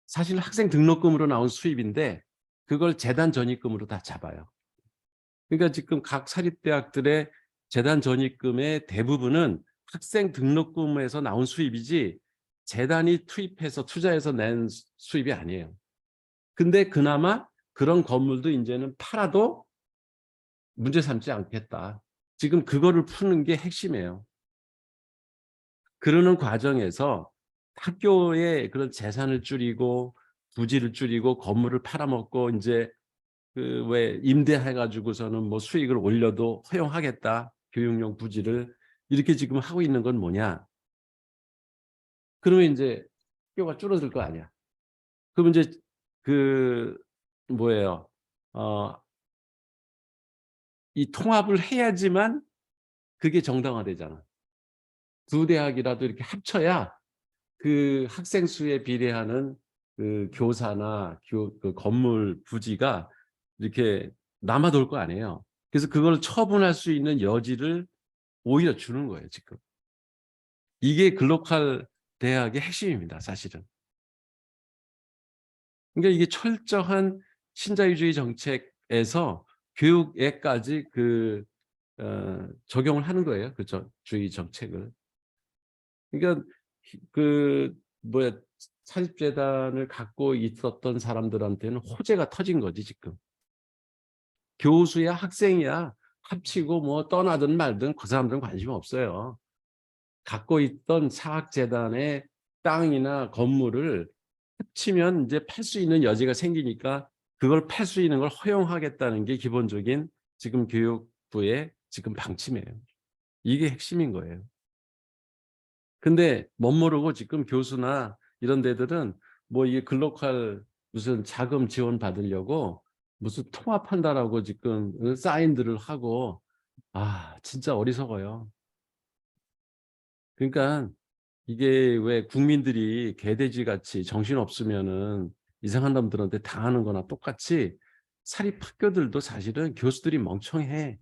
사실 학생 등록금으로 나온 수입인데 그걸 재단 전입금으로 다 잡아요. 그러니까 지금 각 사립대학들의 재단 전입금의 대부분은 학생 등록금에서 나온 수입이지 재단이 투입해서 투자해서 낸 수입이 아니에요. 근데 그나마 그런 건물도 이제는 팔아도 문제 삼지 않겠다. 지금 그거를 푸는 게 핵심이에요. 그러는 과정에서 학교의 그런 재산을 줄이고 부지를 줄이고 건물을 팔아먹고 이제 그 왜 임대해 가지고서는 뭐 수익을 올려도 허용하겠다. 교육용 부지를 이렇게 지금 하고 있는 건 뭐냐? 그러면 이제 학교가 줄어들 거 아니야. 그럼 이제 그 뭐예요? 이 통합을 해야지만 그게 정당화되잖아. 두 대학이라도 이렇게 합쳐야 그 학생 수에 비례하는 그 교사나 그 건물 부지가 이렇게 남아돌 거 아니에요. 그래서 그걸 처분할 수 있는 여지를 오히려 주는 거예요, 지금. 이게 글로컬 대학의 핵심입니다, 사실은. 그러니까 이게 철저한 신자유주의 정책에서 교육에까지 적용을 하는 거예요, 그 주의 정책을. 그러니까 그 뭐야 사립재단을 갖고 있었던 사람들한테는 호재가 터진 거지 지금. 교수야 학생이야 합치고 뭐 떠나든 말든 그 사람들은 관심 없어요. 갖고 있던 사학재단의 땅이나 건물을 합치면 이제 팔 수 있는 여지가 생기니까 그걸 팔 수 있는 걸 허용하겠다는 게 기본적인 지금 교육부의 지금 방침이에요. 이게 핵심인 거예요. 근데 멋모르고 지금 교수나 이런 데들은 뭐 이게 글로컬 무슨 자금 지원 받으려고 무슨 통합한다라고 지금 사인들을 하고 진짜 어리석어요. 그러니까 이게 왜 국민들이 개돼지 같이 정신 없으면은 이상한 놈들한테 당하는 거나 똑같이 사립학교들도 사실은 교수들이 멍청해.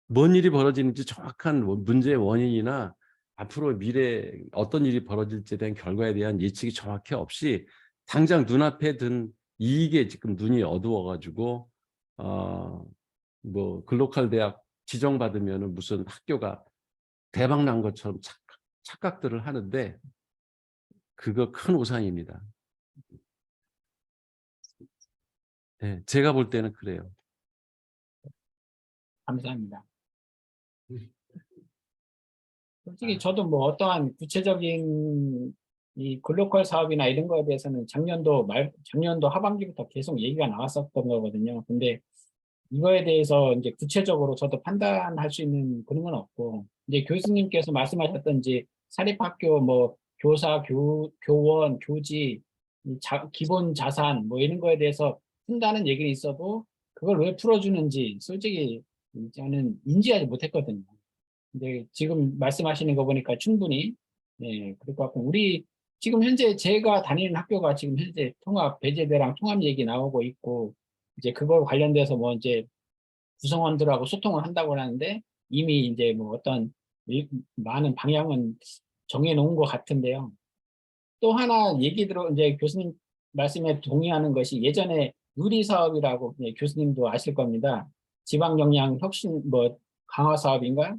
뭔 일이 벌어지는지 정확한 문제의 원인이나 앞으로 미래에 어떤 일이 벌어질지에 대한 결과에 대한 예측이 정확히 없이 당장 눈앞에 든 이익에 지금 눈이 어두워가지고 뭐 글로컬 대학 지정받으면은 무슨 학교가 대박 난 것처럼 착각들을 하는데 그거 큰 오산입니다. 네, 제가 볼 때는 그래요. 감사합니다. 솔직히 저도 뭐 어떠한 구체적인 이 글로컬 사업이나 이런 거에 대해서는 작년도 하반기부터 계속 얘기가 나왔었던 거거든요. 근데 이거에 대해서 이제 구체적으로 저도 판단할 수 있는 그런 건 없고, 이제 교수님께서 말씀하셨던 이제 사립학교 뭐 교사, 교원, 교지, 기본 자산 뭐 이런 거에 대해서 푼다는 얘기는 있어도 그걸 왜 풀어주는지 솔직히 저는 인지하지 못했거든요. 근데 지금 말씀하시는 거 보니까 충분히 그럴 것 같고, 우리 지금 현재 제가 다니는 학교가 지금 현재 통합 배제대랑 통합 얘기 나오고 있고, 이제 그거 관련돼서 뭐 이제 구성원들하고 소통을 한다고 하는데 이미 이제 뭐 어떤 많은 방향은 정해놓은 것 같은데요. 또 하나 얘기 들어 이제 교수님 말씀에 동의하는 것이, 예전에 누리 사업이라고 교수님도 아실 겁니다. 지방 역량 혁신 뭐 강화 사업인가?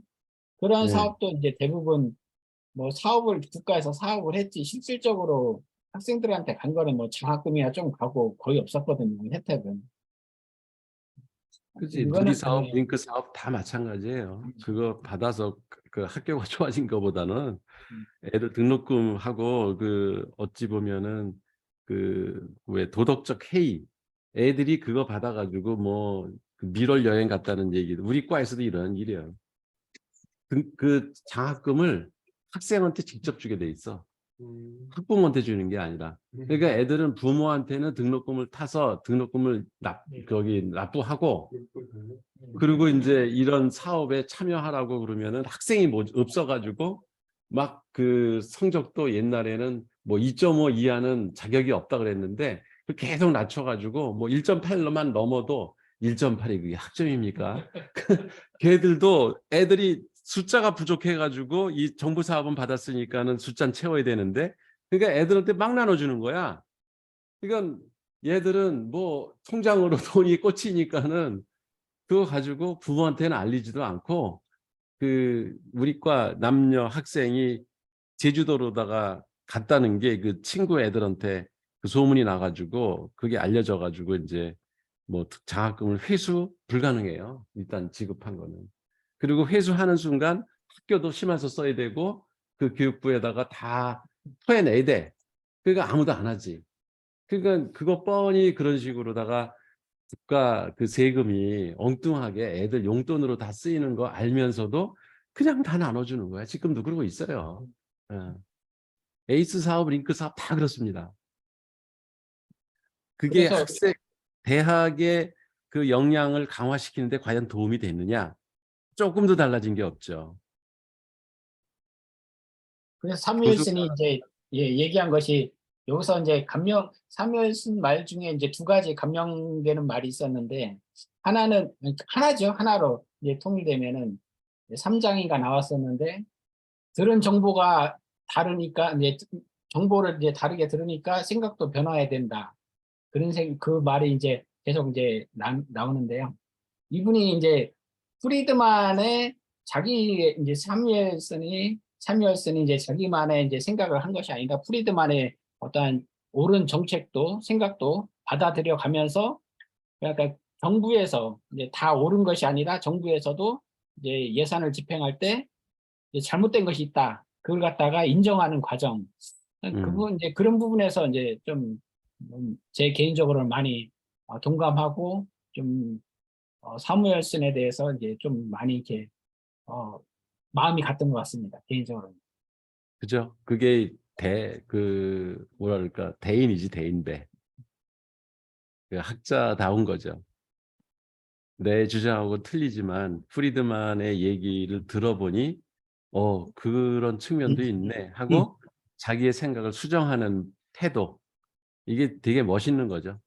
그런 네. 사업도 이제 대부분 뭐 사업을 국가에서 사업을 했지 실질적으로 학생들한테 간 거는 뭐 장학금이나 좀 가고 거의 없었거든요, 혜택은. 그치. 이거는 누리 사업, 링크 사업 다 마찬가지예요. 그거 받아서 그 학교가 좋아진 거보다는 애들 등록금하고 그 어찌 보면은 그 왜 도덕적 해이, 애들이 그거 받아가지고 뭐그 미월 여행 갔다는 얘기, 우리 과에서도 이런 일이에요. 그 장학금을 학생한테 직접 주게 돼 있어. 학부모한테 주는 게 아니라. 그러니까 애들은 부모한테는 등록금을 타서 등록금을 거기 납부하고, 그리고 이제 이런 사업에 참여하라고 그러면은 학생이 뭐 없어가지고 막 그 성적도 옛날에는 뭐 2.5 이하는 자격이 없다 그랬는데 계속 낮춰가지고 뭐 1.8만 넘어도 1.8이 그게 학점입니까? 걔들도 애들이 숫자가 부족해가지고 이 정부 사업은 받았으니까는 숫자는 채워야 되는데, 그러니까 애들한테 막 나눠주는 거야. 그러니까 얘들은 뭐 통장으로 돈이 꽂히니까는 그거 가지고 부모한테는 알리지도 않고, 그 우리과 남녀 학생이 제주도로다가 갔다는 게 그 친구 애들한테 그 소문이 나가지고 그게 알려져가지고 이제 뭐 장학금을 회수 불가능해요. 일단 지급한 거는. 그리고 회수하는 순간 학교도 심해서 써야 되고 그 교육부에다가 다 토해내야 돼. 그러니까 아무도 안 하지. 그러니까 그거 뻔히 그런 식으로다가 국가 그 세금이 엉뚱하게 애들 용돈으로 다 쓰이는 거 알면서도 그냥 다 나눠주는 거야. 지금도 그러고 있어요. 에이스 사업, 링크 사업 다 그렇습니다. 그게 그래서 학생, 대학의 그 역량을 강화시키는데 과연 도움이 됐느냐? 조금도 달라진 게 없죠. 그래서 사무엘슨이 이제 얘기한 것이, 여기서 이제 사무엘슨 말 중에 이제 두 가지 감명되는 말이 있었는데, 하나죠. 하나로 이제 통일되면은 3장인가 나왔었는데, 들은 정보가 다르니까 이제 정보를 이제 다르게 들으니까 생각도 변화해야 된다. 그 말이 이제 계속 이제 나오는데요. 이분이 이제 프리드만의 자기 이제 사무엘슨이 이제 자기만의 이제 생각을 한 것이 아니라 프리드만의 어떠한 옳은 정책도 생각도 받아들여 가면서, 그러니까 정부에서 이제 다 옳은 것이 아니라 정부에서도 이제 예산을 집행할 때 이제 잘못된 것이 있다. 그걸 갖다가 인정하는 과정. 그분 이제 그런 부분에서 이제 좀 제 개인적으로는 많이 동감하고, 좀 사무엘슨에 대해서 이제 좀 많이 이렇게 마음이 갔던 것 같습니다. 개인적으로는. 그죠? 그게 뭐랄까, 대인이지, 대인배. 그 학자다운 거죠. 내 주장하고 틀리지만 프리드만의 얘기를 들어보니 그런 측면도 있네 하고 자기의 생각을 수정하는 태도, 이게 되게 멋있는 거죠.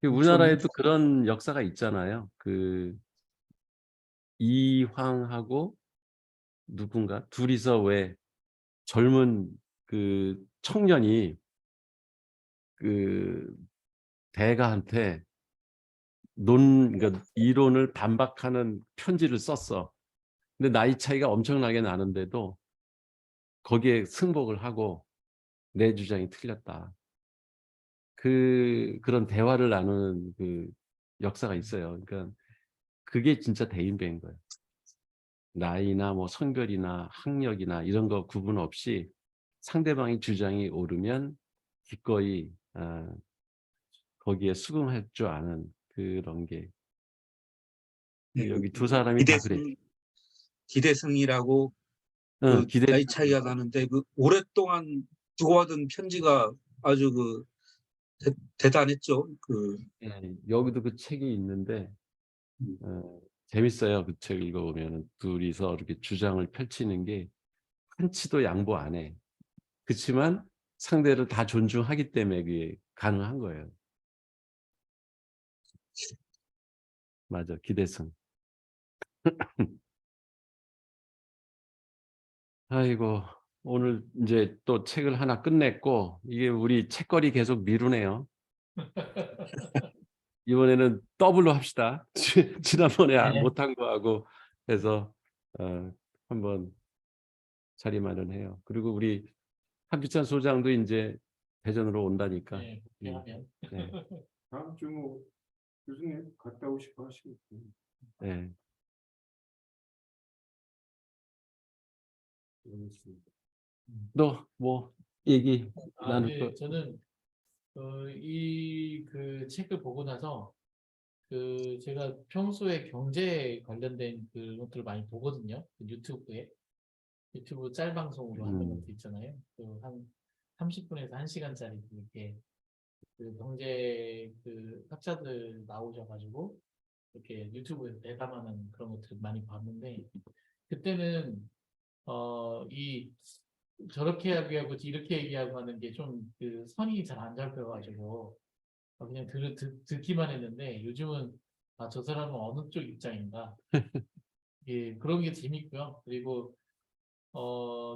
우리나라에도 그런 역사가 있잖아요. 그 이황하고 누군가 둘이서 왜 젊은 그 청년이 그 대가한테 그러니까 이론을 반박하는 편지를 썼어. 근데 나이 차이가 엄청나게 나는데도 거기에 승복을 하고 내 주장이 틀렸다. 그런 대화를 나누는 그 역사가 있어요. 그러니까 그게 진짜 대인배인 거예요. 나이나 뭐 성별이나 학력이나 이런 거 구분 없이 상대방의 주장이 옳으면 기꺼이 거기에 수긍할 줄 아는 그런 게 여기 두 사람이 다 그래. 기대승이라고 그 기대 나이 차이가 나는데 그 오랫동안 주고받은 편지가 아주 그 대단했죠. 그 예, 여기도 그 책이 있는데 음. 재밌어요. 그 책 읽어보면 둘이서 이렇게 주장을 펼치는 게 한치도 양보 안 해. 그렇지만 상대를 다 존중하기 때문에 그게 가능한 거예요. 맞아, 기대승. 아이고, 오늘 이제 또 책을 하나 끝냈고 이게 우리 책거리 계속 미루네요. 이번에는 더블로 합시다. 지난번에 네. 못한 거하고 해서 한번 자리 마련해요. 그리고 우리 한비찬 소장도 이제 대전으로 온다니까. 네, 그렇게 하면. 네. 다음 주 뭐 교수님 갔다 오시고 하시겠죠. 네. 너 뭐 얘기 나눌 네, 거? 저는 이 그 책을 보고 나서 그 제가 평소에 경제 관련된 그것들을 많이 보거든요. 그 유튜브 짤방송으로 하는 것도 있잖아요. 그 한 30분에서 1시간짜리 이렇게 그 경제 그 학자들 나오셔가지고 이렇게 유튜브에서 대담하는 그런 것들 많이 봤는데 그때는 이 저렇게 얘기하고 이렇게 얘기하고 하는 게 좀 그 선이 잘 안 잡혀가지고 그냥 듣기만 했는데 요즘은 아, 저 사람은 어느 쪽 입장인가 예, 그런 게 재밌고요. 그리고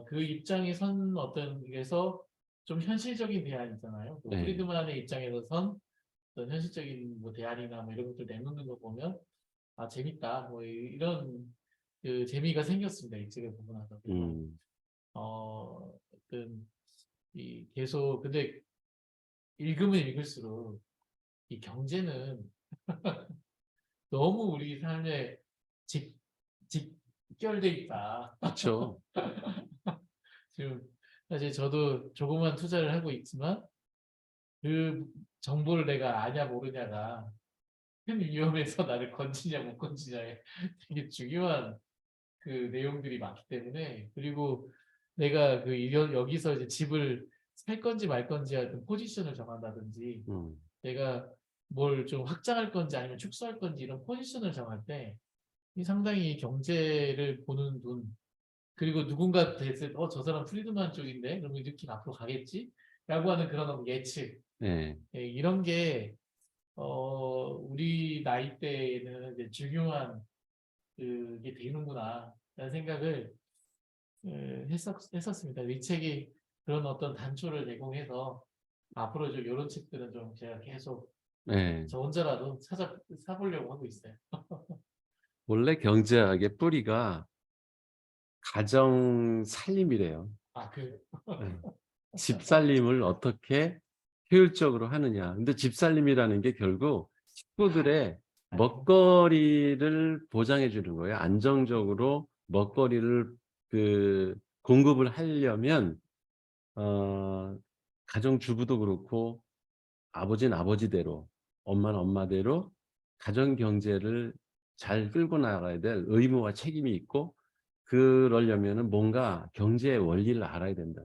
그 입장에 선 어떤 게서 좀 현실적인 대안이잖아요. 그 네. 프리드만의 입장에서 선 어떤 현실적인 뭐 대안이나 뭐 이런 것들 내놓는 거 보면 아 재밌다 뭐 이런 그 재미가 생겼습니다. 이 책을 보고 나서 그래서 어떤 이 계속 근데 읽으면 읽을수록 이 경제는 너무 우리 삶에 직 직결돼 있다. 그렇죠. 지금 사실 저도 조그만 투자를 하고 있지만 그 정보를 내가 아냐 모르냐가 큰 위험에서 나를 건지냐 못 건지냐에 되게 중요한 그 내용들이 많기 때문에 그리고 내가 여기서 이제 집을 살 건지 말 건지 하여튼 포지션을 정한다든지 내가 뭘 좀 확장할 건지 아니면 축소할 건지 이런 포지션을 정할 때 이 상당히 경제를 보는 눈 그리고 누군가 됐을 때 저 사람 프리드만 쪽인데 그러면 이렇게 앞으로 가겠지? 라고 하는 그런 예측 네. 예, 이런 게 우리 나이 대에는 이제 중요한 그게 되는구나 라는 생각을 했었습니다. 이 책이 그런 어떤 단초를 제공해서 앞으로 좀 이런 책들은 좀 제가 계속 네. 저 혼자라도 사보려고 하고 있어요. 원래 경제학의 뿌리가 가정 살림이래요. 아, 네. 집 살림을 어떻게 효율적으로 하느냐. 근데 집 살림이라는 게 결국 식구들의 먹거리를 보장해 주는 거예요. 안정적으로 먹거리를 공급을 하려면 가정주부도 그렇고 아버지는 아버지대로 엄마는 엄마대로 가정 경제를 잘 끌고 나가야 될 의무와 책임이 있고 그러려면은 뭔가 경제의 원리를 알아야 된다.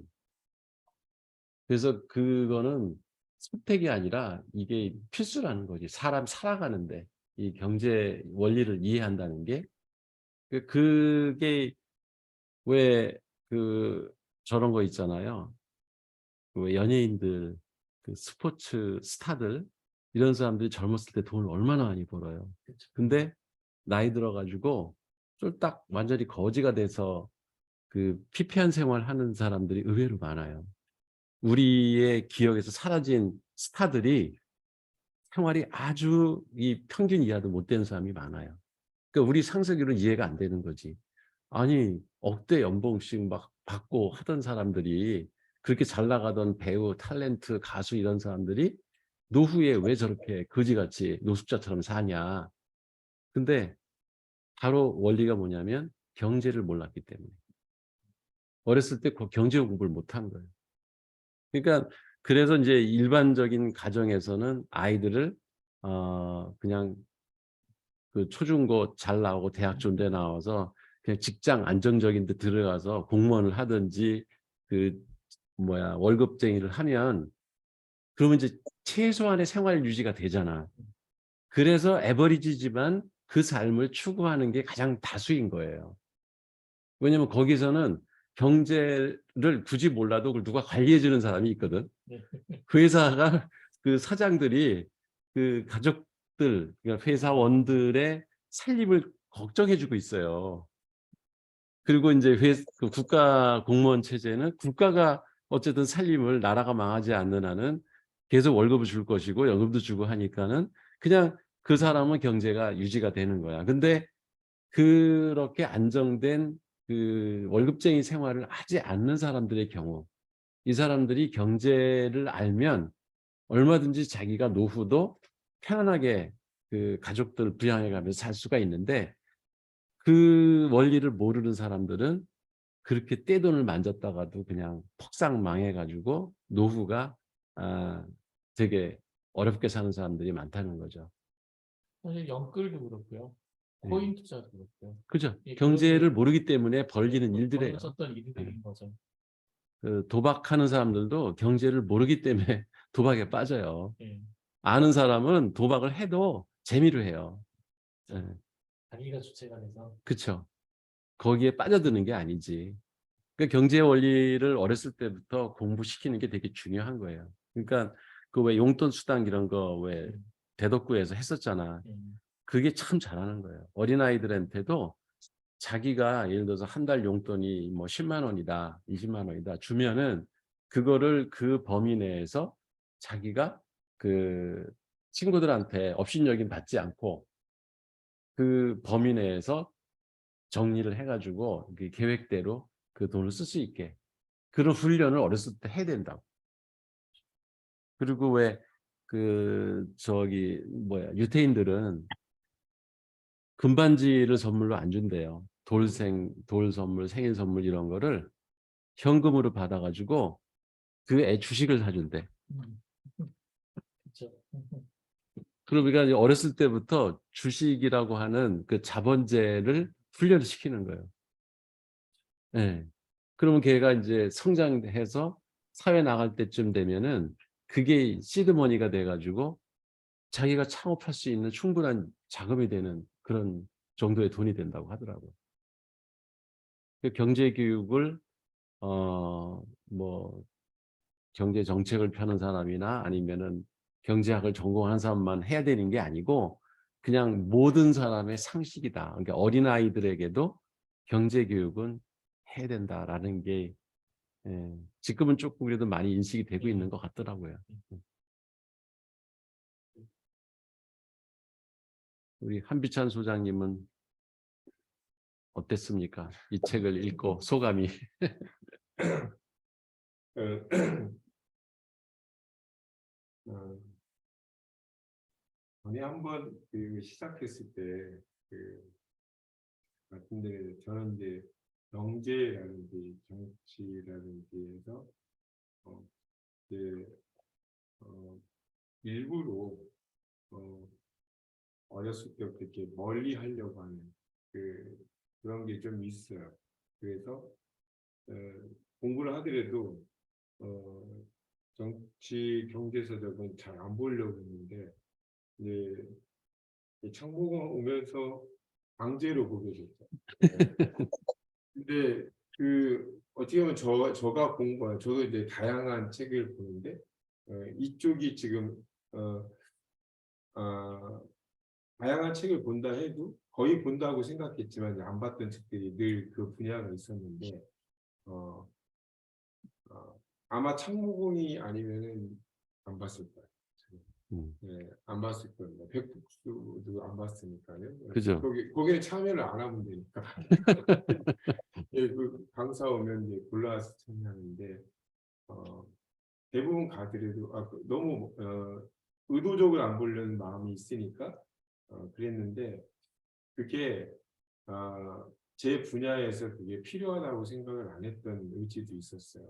그래서 그거는 선택이 아니라 이게 필수라는 거지. 사람 살아가는데 이 경제 원리를 이해한다는 게 그게 왜 저런 거 있잖아요. 왜 연예인들 스포츠 스타들 이런 사람들이 젊었을 때 돈을 얼마나 많이 벌어요. 근데 나이 들어 가지고 쫄딱 완전히 거지가 돼서 피폐한 생활하는 사람들이 의외로 많아요. 우리의 기억에서 사라진 스타들이 생활이 아주 이 평균 이하도 못 되는 사람이 많아요. 그러니까 우리 상식으로는 이해가 안 되는 거지. 아니 억대 연봉씩 막 받고 하던 사람들이 그렇게 잘 나가던 배우, 탤런트, 가수 이런 사람들이 노후에 왜 저렇게 거지같이 노숙자처럼 사냐. 근데 바로 원리가 뭐냐면 경제를 몰랐기 때문에. 어렸을 때 경제 공부를 못한 거예요. 그러니까 그래서 이제 일반적인 가정에서는 아이들을 그냥 그 초중고 잘 나오고 대학 좋은 데 나와서 그냥 직장 안정적인 데 들어가서 공무원을 하든지 그 월급쟁이를 하면 그러면 이제 최소한의 생활 유지가 되잖아. 그래서 에버리지지만 그 삶을 추구하는 게 가장 다수인 거예요. 왜냐면 거기서는 경제를 굳이 몰라도 그걸 누가 관리해 주는 사람이 있거든. 네. 그 회사가 그 사장들이 그 가족들, 그러니까 회사원들의 살림을 걱정해 주고 있어요. 그리고 이제 그 국가 공무원 체제는 국가가 어쨌든 살림을 나라가 망하지 않는 한은 계속 월급을 줄 것이고 연금도 주고 하니까는 그냥 그 사람은 경제가 유지가 되는 거야. 근데 그렇게 안정된 그 월급쟁이 생활을 하지 않는 사람들의 경우, 이 사람들이 경제를 알면 얼마든지 자기가 노후도 편안하게 그 가족들 부양해 가면서 살 수가 있는데, 그 원리를 모르는 사람들은 그렇게 떼돈을 만졌다가도 그냥 퍽상 망해 가지고 노후가 되게 어렵게 사는 사람들이 많다는 거죠. 사실 연끌도 그렇고요. 네. 코인 투자도 그렇고요. 그죠? 예, 경제를 그것도 모르기 때문에 벌리는 일들이에요. 벌어졌던 네. 일들인 거죠. 그 도박하는 사람들도 경제를 모르기 때문에 도박에 빠져요. 예, 아는 사람은 도박을 해도 재미로 해요. 예. 자기가 주체가 돼서. 그쵸. 거기에 빠져드는 게 아니지. 그러니까 경제 원리를 어렸을 때부터 공부시키는 게 되게 중요한 거예요. 그러니까 그 왜 용돈 수당 이런 거 왜 대덕구에서 했었잖아. 예, 그게 참 잘하는 거예요. 어린아이들한테도 자기가 예를 들어서 한 달 용돈이 뭐 10만 원이다, 20만 원이다 주면은 그거를 그 범위 내에서 자기가 그 친구들한테 업신여긴 받지 않고 그 범위 내에서 정리를 해 가지고 그 계획대로 그 돈을 쓸 수 있게 그런 훈련을 어렸을 때 해야 된다고. 그리고 왜 그 유태인들은 금반지를 선물로 안 준대요. 돌 선물, 생일 선물 이런 거를 현금으로 받아 가지고 그 애 주식을 사 준대. 그렇죠. 그러니까 이제 어렸을 때부터 주식이라고 하는 그 자본재를 훈련을 시키는 거예요. 예. 그러면 걔가 인제 성장해서 사회 나갈 때쯤 되면은 그게 시드머니가 돼 가지고 자기가 창업할 수 있는 충분한 자금이 되는 그런 정도의 돈이 된다고 하더라고요. 그 경제 교육을 뭐 경제 정책을 펴는 사람이나 아니면은 경제학을 전공한 사람만 해야 되는 게 아니고 그냥 모든 사람의 상식이다. 그러니까 어린아이들에게도 경제 교육은 해야 된다라는 게 지금은 조금 그래도 많이 인식이 되고 있는 것 같더라고요. 우리 한비찬 소장님은 어땠습니까? 이 책을 읽고 소감이. 어, 어, 전에 한번 그 시작했을 때그 같은데 저는 이제 경제라든지 정치라든지 해서 이제 일부러 어, 어렸을 때부터 이렇게 멀리 하려고 하는 그런 게 좀 있어요. 그래서 어, 공부를 하더라도 정치 경제서적은 잘 안 보려고 했는데 이제 창보가 오면서 강제로 보게 됐죠. 근데 어떻게 보면 저가 공부한 저도 이제 다양한 책을 보는데 이쪽이 지금 어, 어, 다양한 책을 본다 해도 거의 본다고 생각했지만 안 봤던 책들이 늘 그 분야가 있었는데 어, 아마 창모공이 아니면은 안 봤을 거예요. 예, 안 봤을 겁니다. 백북수도 안 봤으니까요. 그죠. 거기에 참여를 안 하면 되니까. 예, 그 강사 오면 이제 골라서 참여하는데 대부분 가더라도 너무 의도적으로 안 보려는 마음이 있으니까 그랬는데 그게 제 분야에서 그게 필요하다고 생각을 안 했던 의지도 있었어요.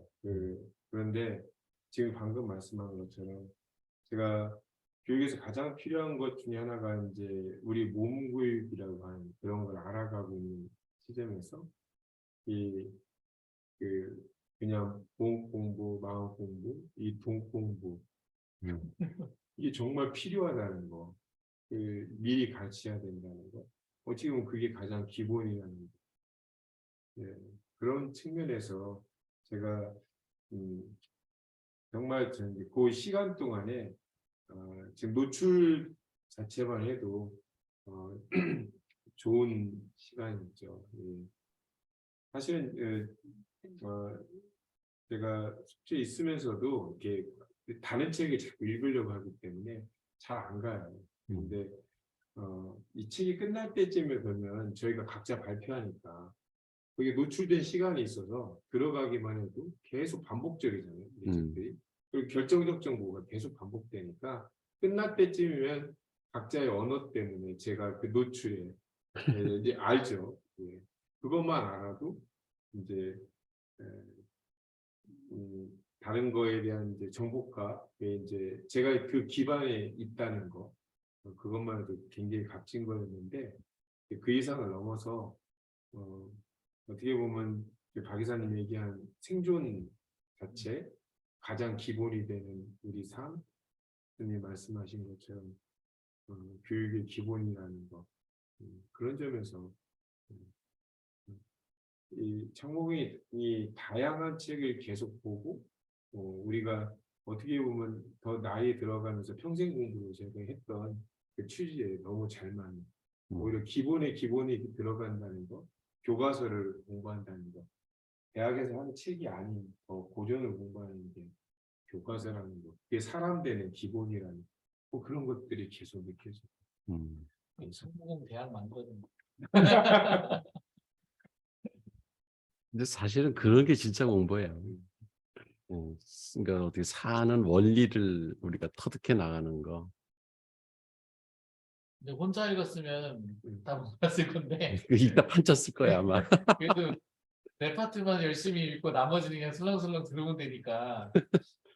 그런데 지금 방금 말씀한 것처럼 제가 교육에서 가장 필요한 것 중에 하나가 이제 우리 몸교육이라고 하는 그런 걸 알아가고 있는 시점에서 그냥 몸 공부, 마음 공부, 이 돈 공부 이게 정말 필요하다는 거, 미리 가르쳐야 된다는 거. 어떻게 보면 그게 가장 기본이라는 거. 예, 그런 측면에서 제가 정말 그 시간 동안에 지금 노출 자체만 해도 좋은 시간이죠. 예. 사실은 제가 숙제에 있으면서도 이렇게 다른 책을 자꾸 읽으려고 하기 때문에 잘 안 가요. 근데 이 책이 끝날 때쯤에 보면 저희가 각자 발표하니까 그게 노출된 시간이 있어서 들어가기만 해도 계속 반복적이잖아요. 이 책들이. 그리고 결정적 정보가 계속 반복되니까 끝날 때쯤이면 각자의 언어 때문에 제가 그 노출에 이제 알죠. 예. 그것만 알아도 이제 다른 거에 대한 이제 정보가에 이제 제가 그 기반에 있다는 거 그것만 해도 굉장히 값진 거였는데 그 이상을 넘어서 어떻게 보면 박 이사님 얘기한 생존 자체 가장 기본이 되는 우리 삶, 선생님 말씀하신 것처럼 교육의 기본이라는 거 그런 점에서 이 창목이 이 다양한 책을 계속 보고 우리가 어떻게 보면 더 나이 들어가면서 평생 공부를 제가 했던 그 취지에 너무 잘 맞는 오히려 기본에 기본이 들어간다는 거 교과서를 공부한다는 거 대학에서 하는 책이 아닌 더 고전을 공부하는 게 교과서라는 거 그게 사람 되는 기본이라는 뭐 그런 것들이 계속 느껴져요. 성공 대학 많거든요. 근데 사실은 그런 게 진짜 공부예요. 그러니까 어떻게 사는 원리를 우리가 터득해 나가는 거. 근데 혼자 읽었으면 다 못 봤을 건데 이따 판쳤을 거야 아마. 그래도 내 파트만 열심히 읽고 나머지는 그냥 슬렁슬렁 들으면 되니까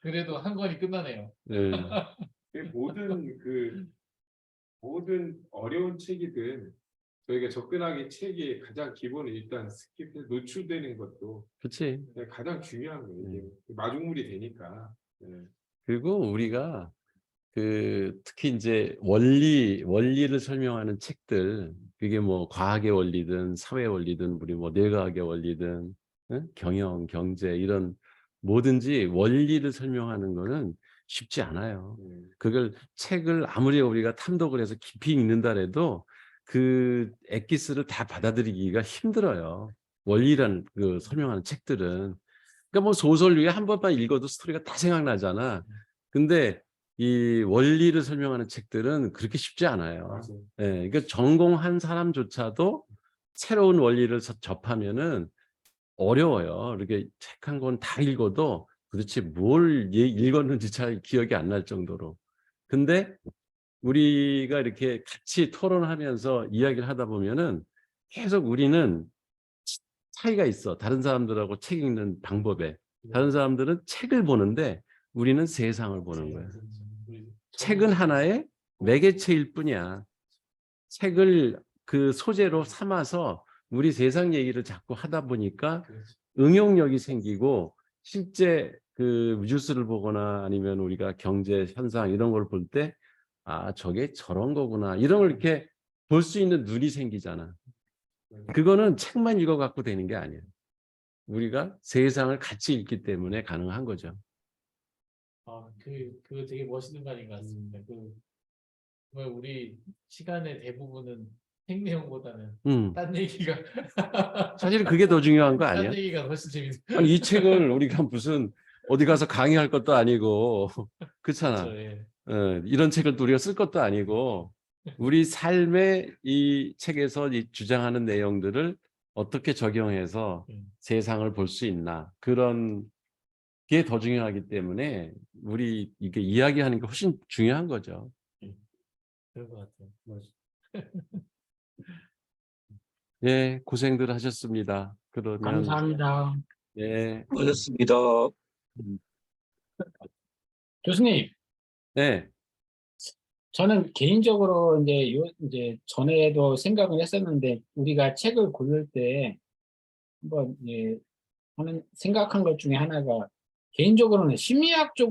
그래도 한 권이 끝나네요. 네. 모든 어려운 책이든 저희가 접근하기 책의 가장 기본은 일단 스킵해 노출되는 것도 그렇지. 가장 중요한 거예요. 이게 마중물이 되니까. 네. 그리고 우리가 특히 이제 원리를 설명하는 책들 그게 뭐 과학의 원리든 사회 원리든 우리 뭐 뇌과학의 원리든 경영, 경제 이런 뭐든지 원리를 설명하는 거는 쉽지 않아요. 그걸 책을 아무리 우리가 탐독을 해서 깊이 읽는다 해도 그 엑기스를 다 받아들이기가 힘들어요. 원리란 그 설명하는 책들은. 그러니까 뭐 소설 중에 한 번만 읽어도 스토리가 다 생각나잖아. 근데 이 원리를 설명하는 책들은 그렇게 쉽지 않아요. 맞아요. 예, 그러니까 전공한 사람조차도 새로운 원리를 접하면은 어려워요. 이렇게 책 한 권 다 읽어도 도대체 뭘 읽었는지 잘 기억이 안 날 정도로. 근데 우리가 이렇게 같이 토론하면서 이야기를 하다 보면은 계속 우리는 차이가 있어. 다른 사람들하고 책 읽는 방법에. 다른 사람들은 책을 보는데 우리는 세상을 보는 거예요. 책은 하나의 매개체일 뿐이야. 책을 그 소재로 삼아서 우리 세상 얘기를 자꾸 하다 보니까 응용력이 생기고 실제 그 뉴스를 보거나 아니면 우리가 경제 현상 이런 걸 볼 때 아, 저게 저런 거구나. 이런 걸 이렇게 볼 수 있는 눈이 생기잖아. 그거는 책만 읽어갖고 되는 게 아니에요. 우리가 세상을 같이 읽기 때문에 가능한 거죠. 그거 되게 멋있는 말인 것 같습니다. 정말 우리 시간의 대부분은 책 내용보다는 딴 얘기가 사실은 그게 더 중요한 거 아니야? 딴 얘기가 훨씬 재밌어요. 아니, 이 책을 우리가 무슨 어디 가서 강의할 것도 아니고 그렇잖아. 그렇죠. 예. 이런 책을 또 우리가 쓸 것도 아니고 우리 삶의 이 책에서 이 주장하는 내용들을 어떻게 적용해서 세상을 볼 수 있나 그런 게 더 중요하기 때문에 우리 이게 이야기하는 게 훨씬 중요한 거죠. 그럴 것 같아요. 예, 고생들 하셨습니다. 그러면 감사합니다. 예, 수고하셨습니다. 교수님, 네, 저는 개인적으로 이제 전에도 생각을 했었는데 우리가 책을 고를 때 한번 하는 생각한 것 중에 하나가 개인적으로는 심리학 쪽으로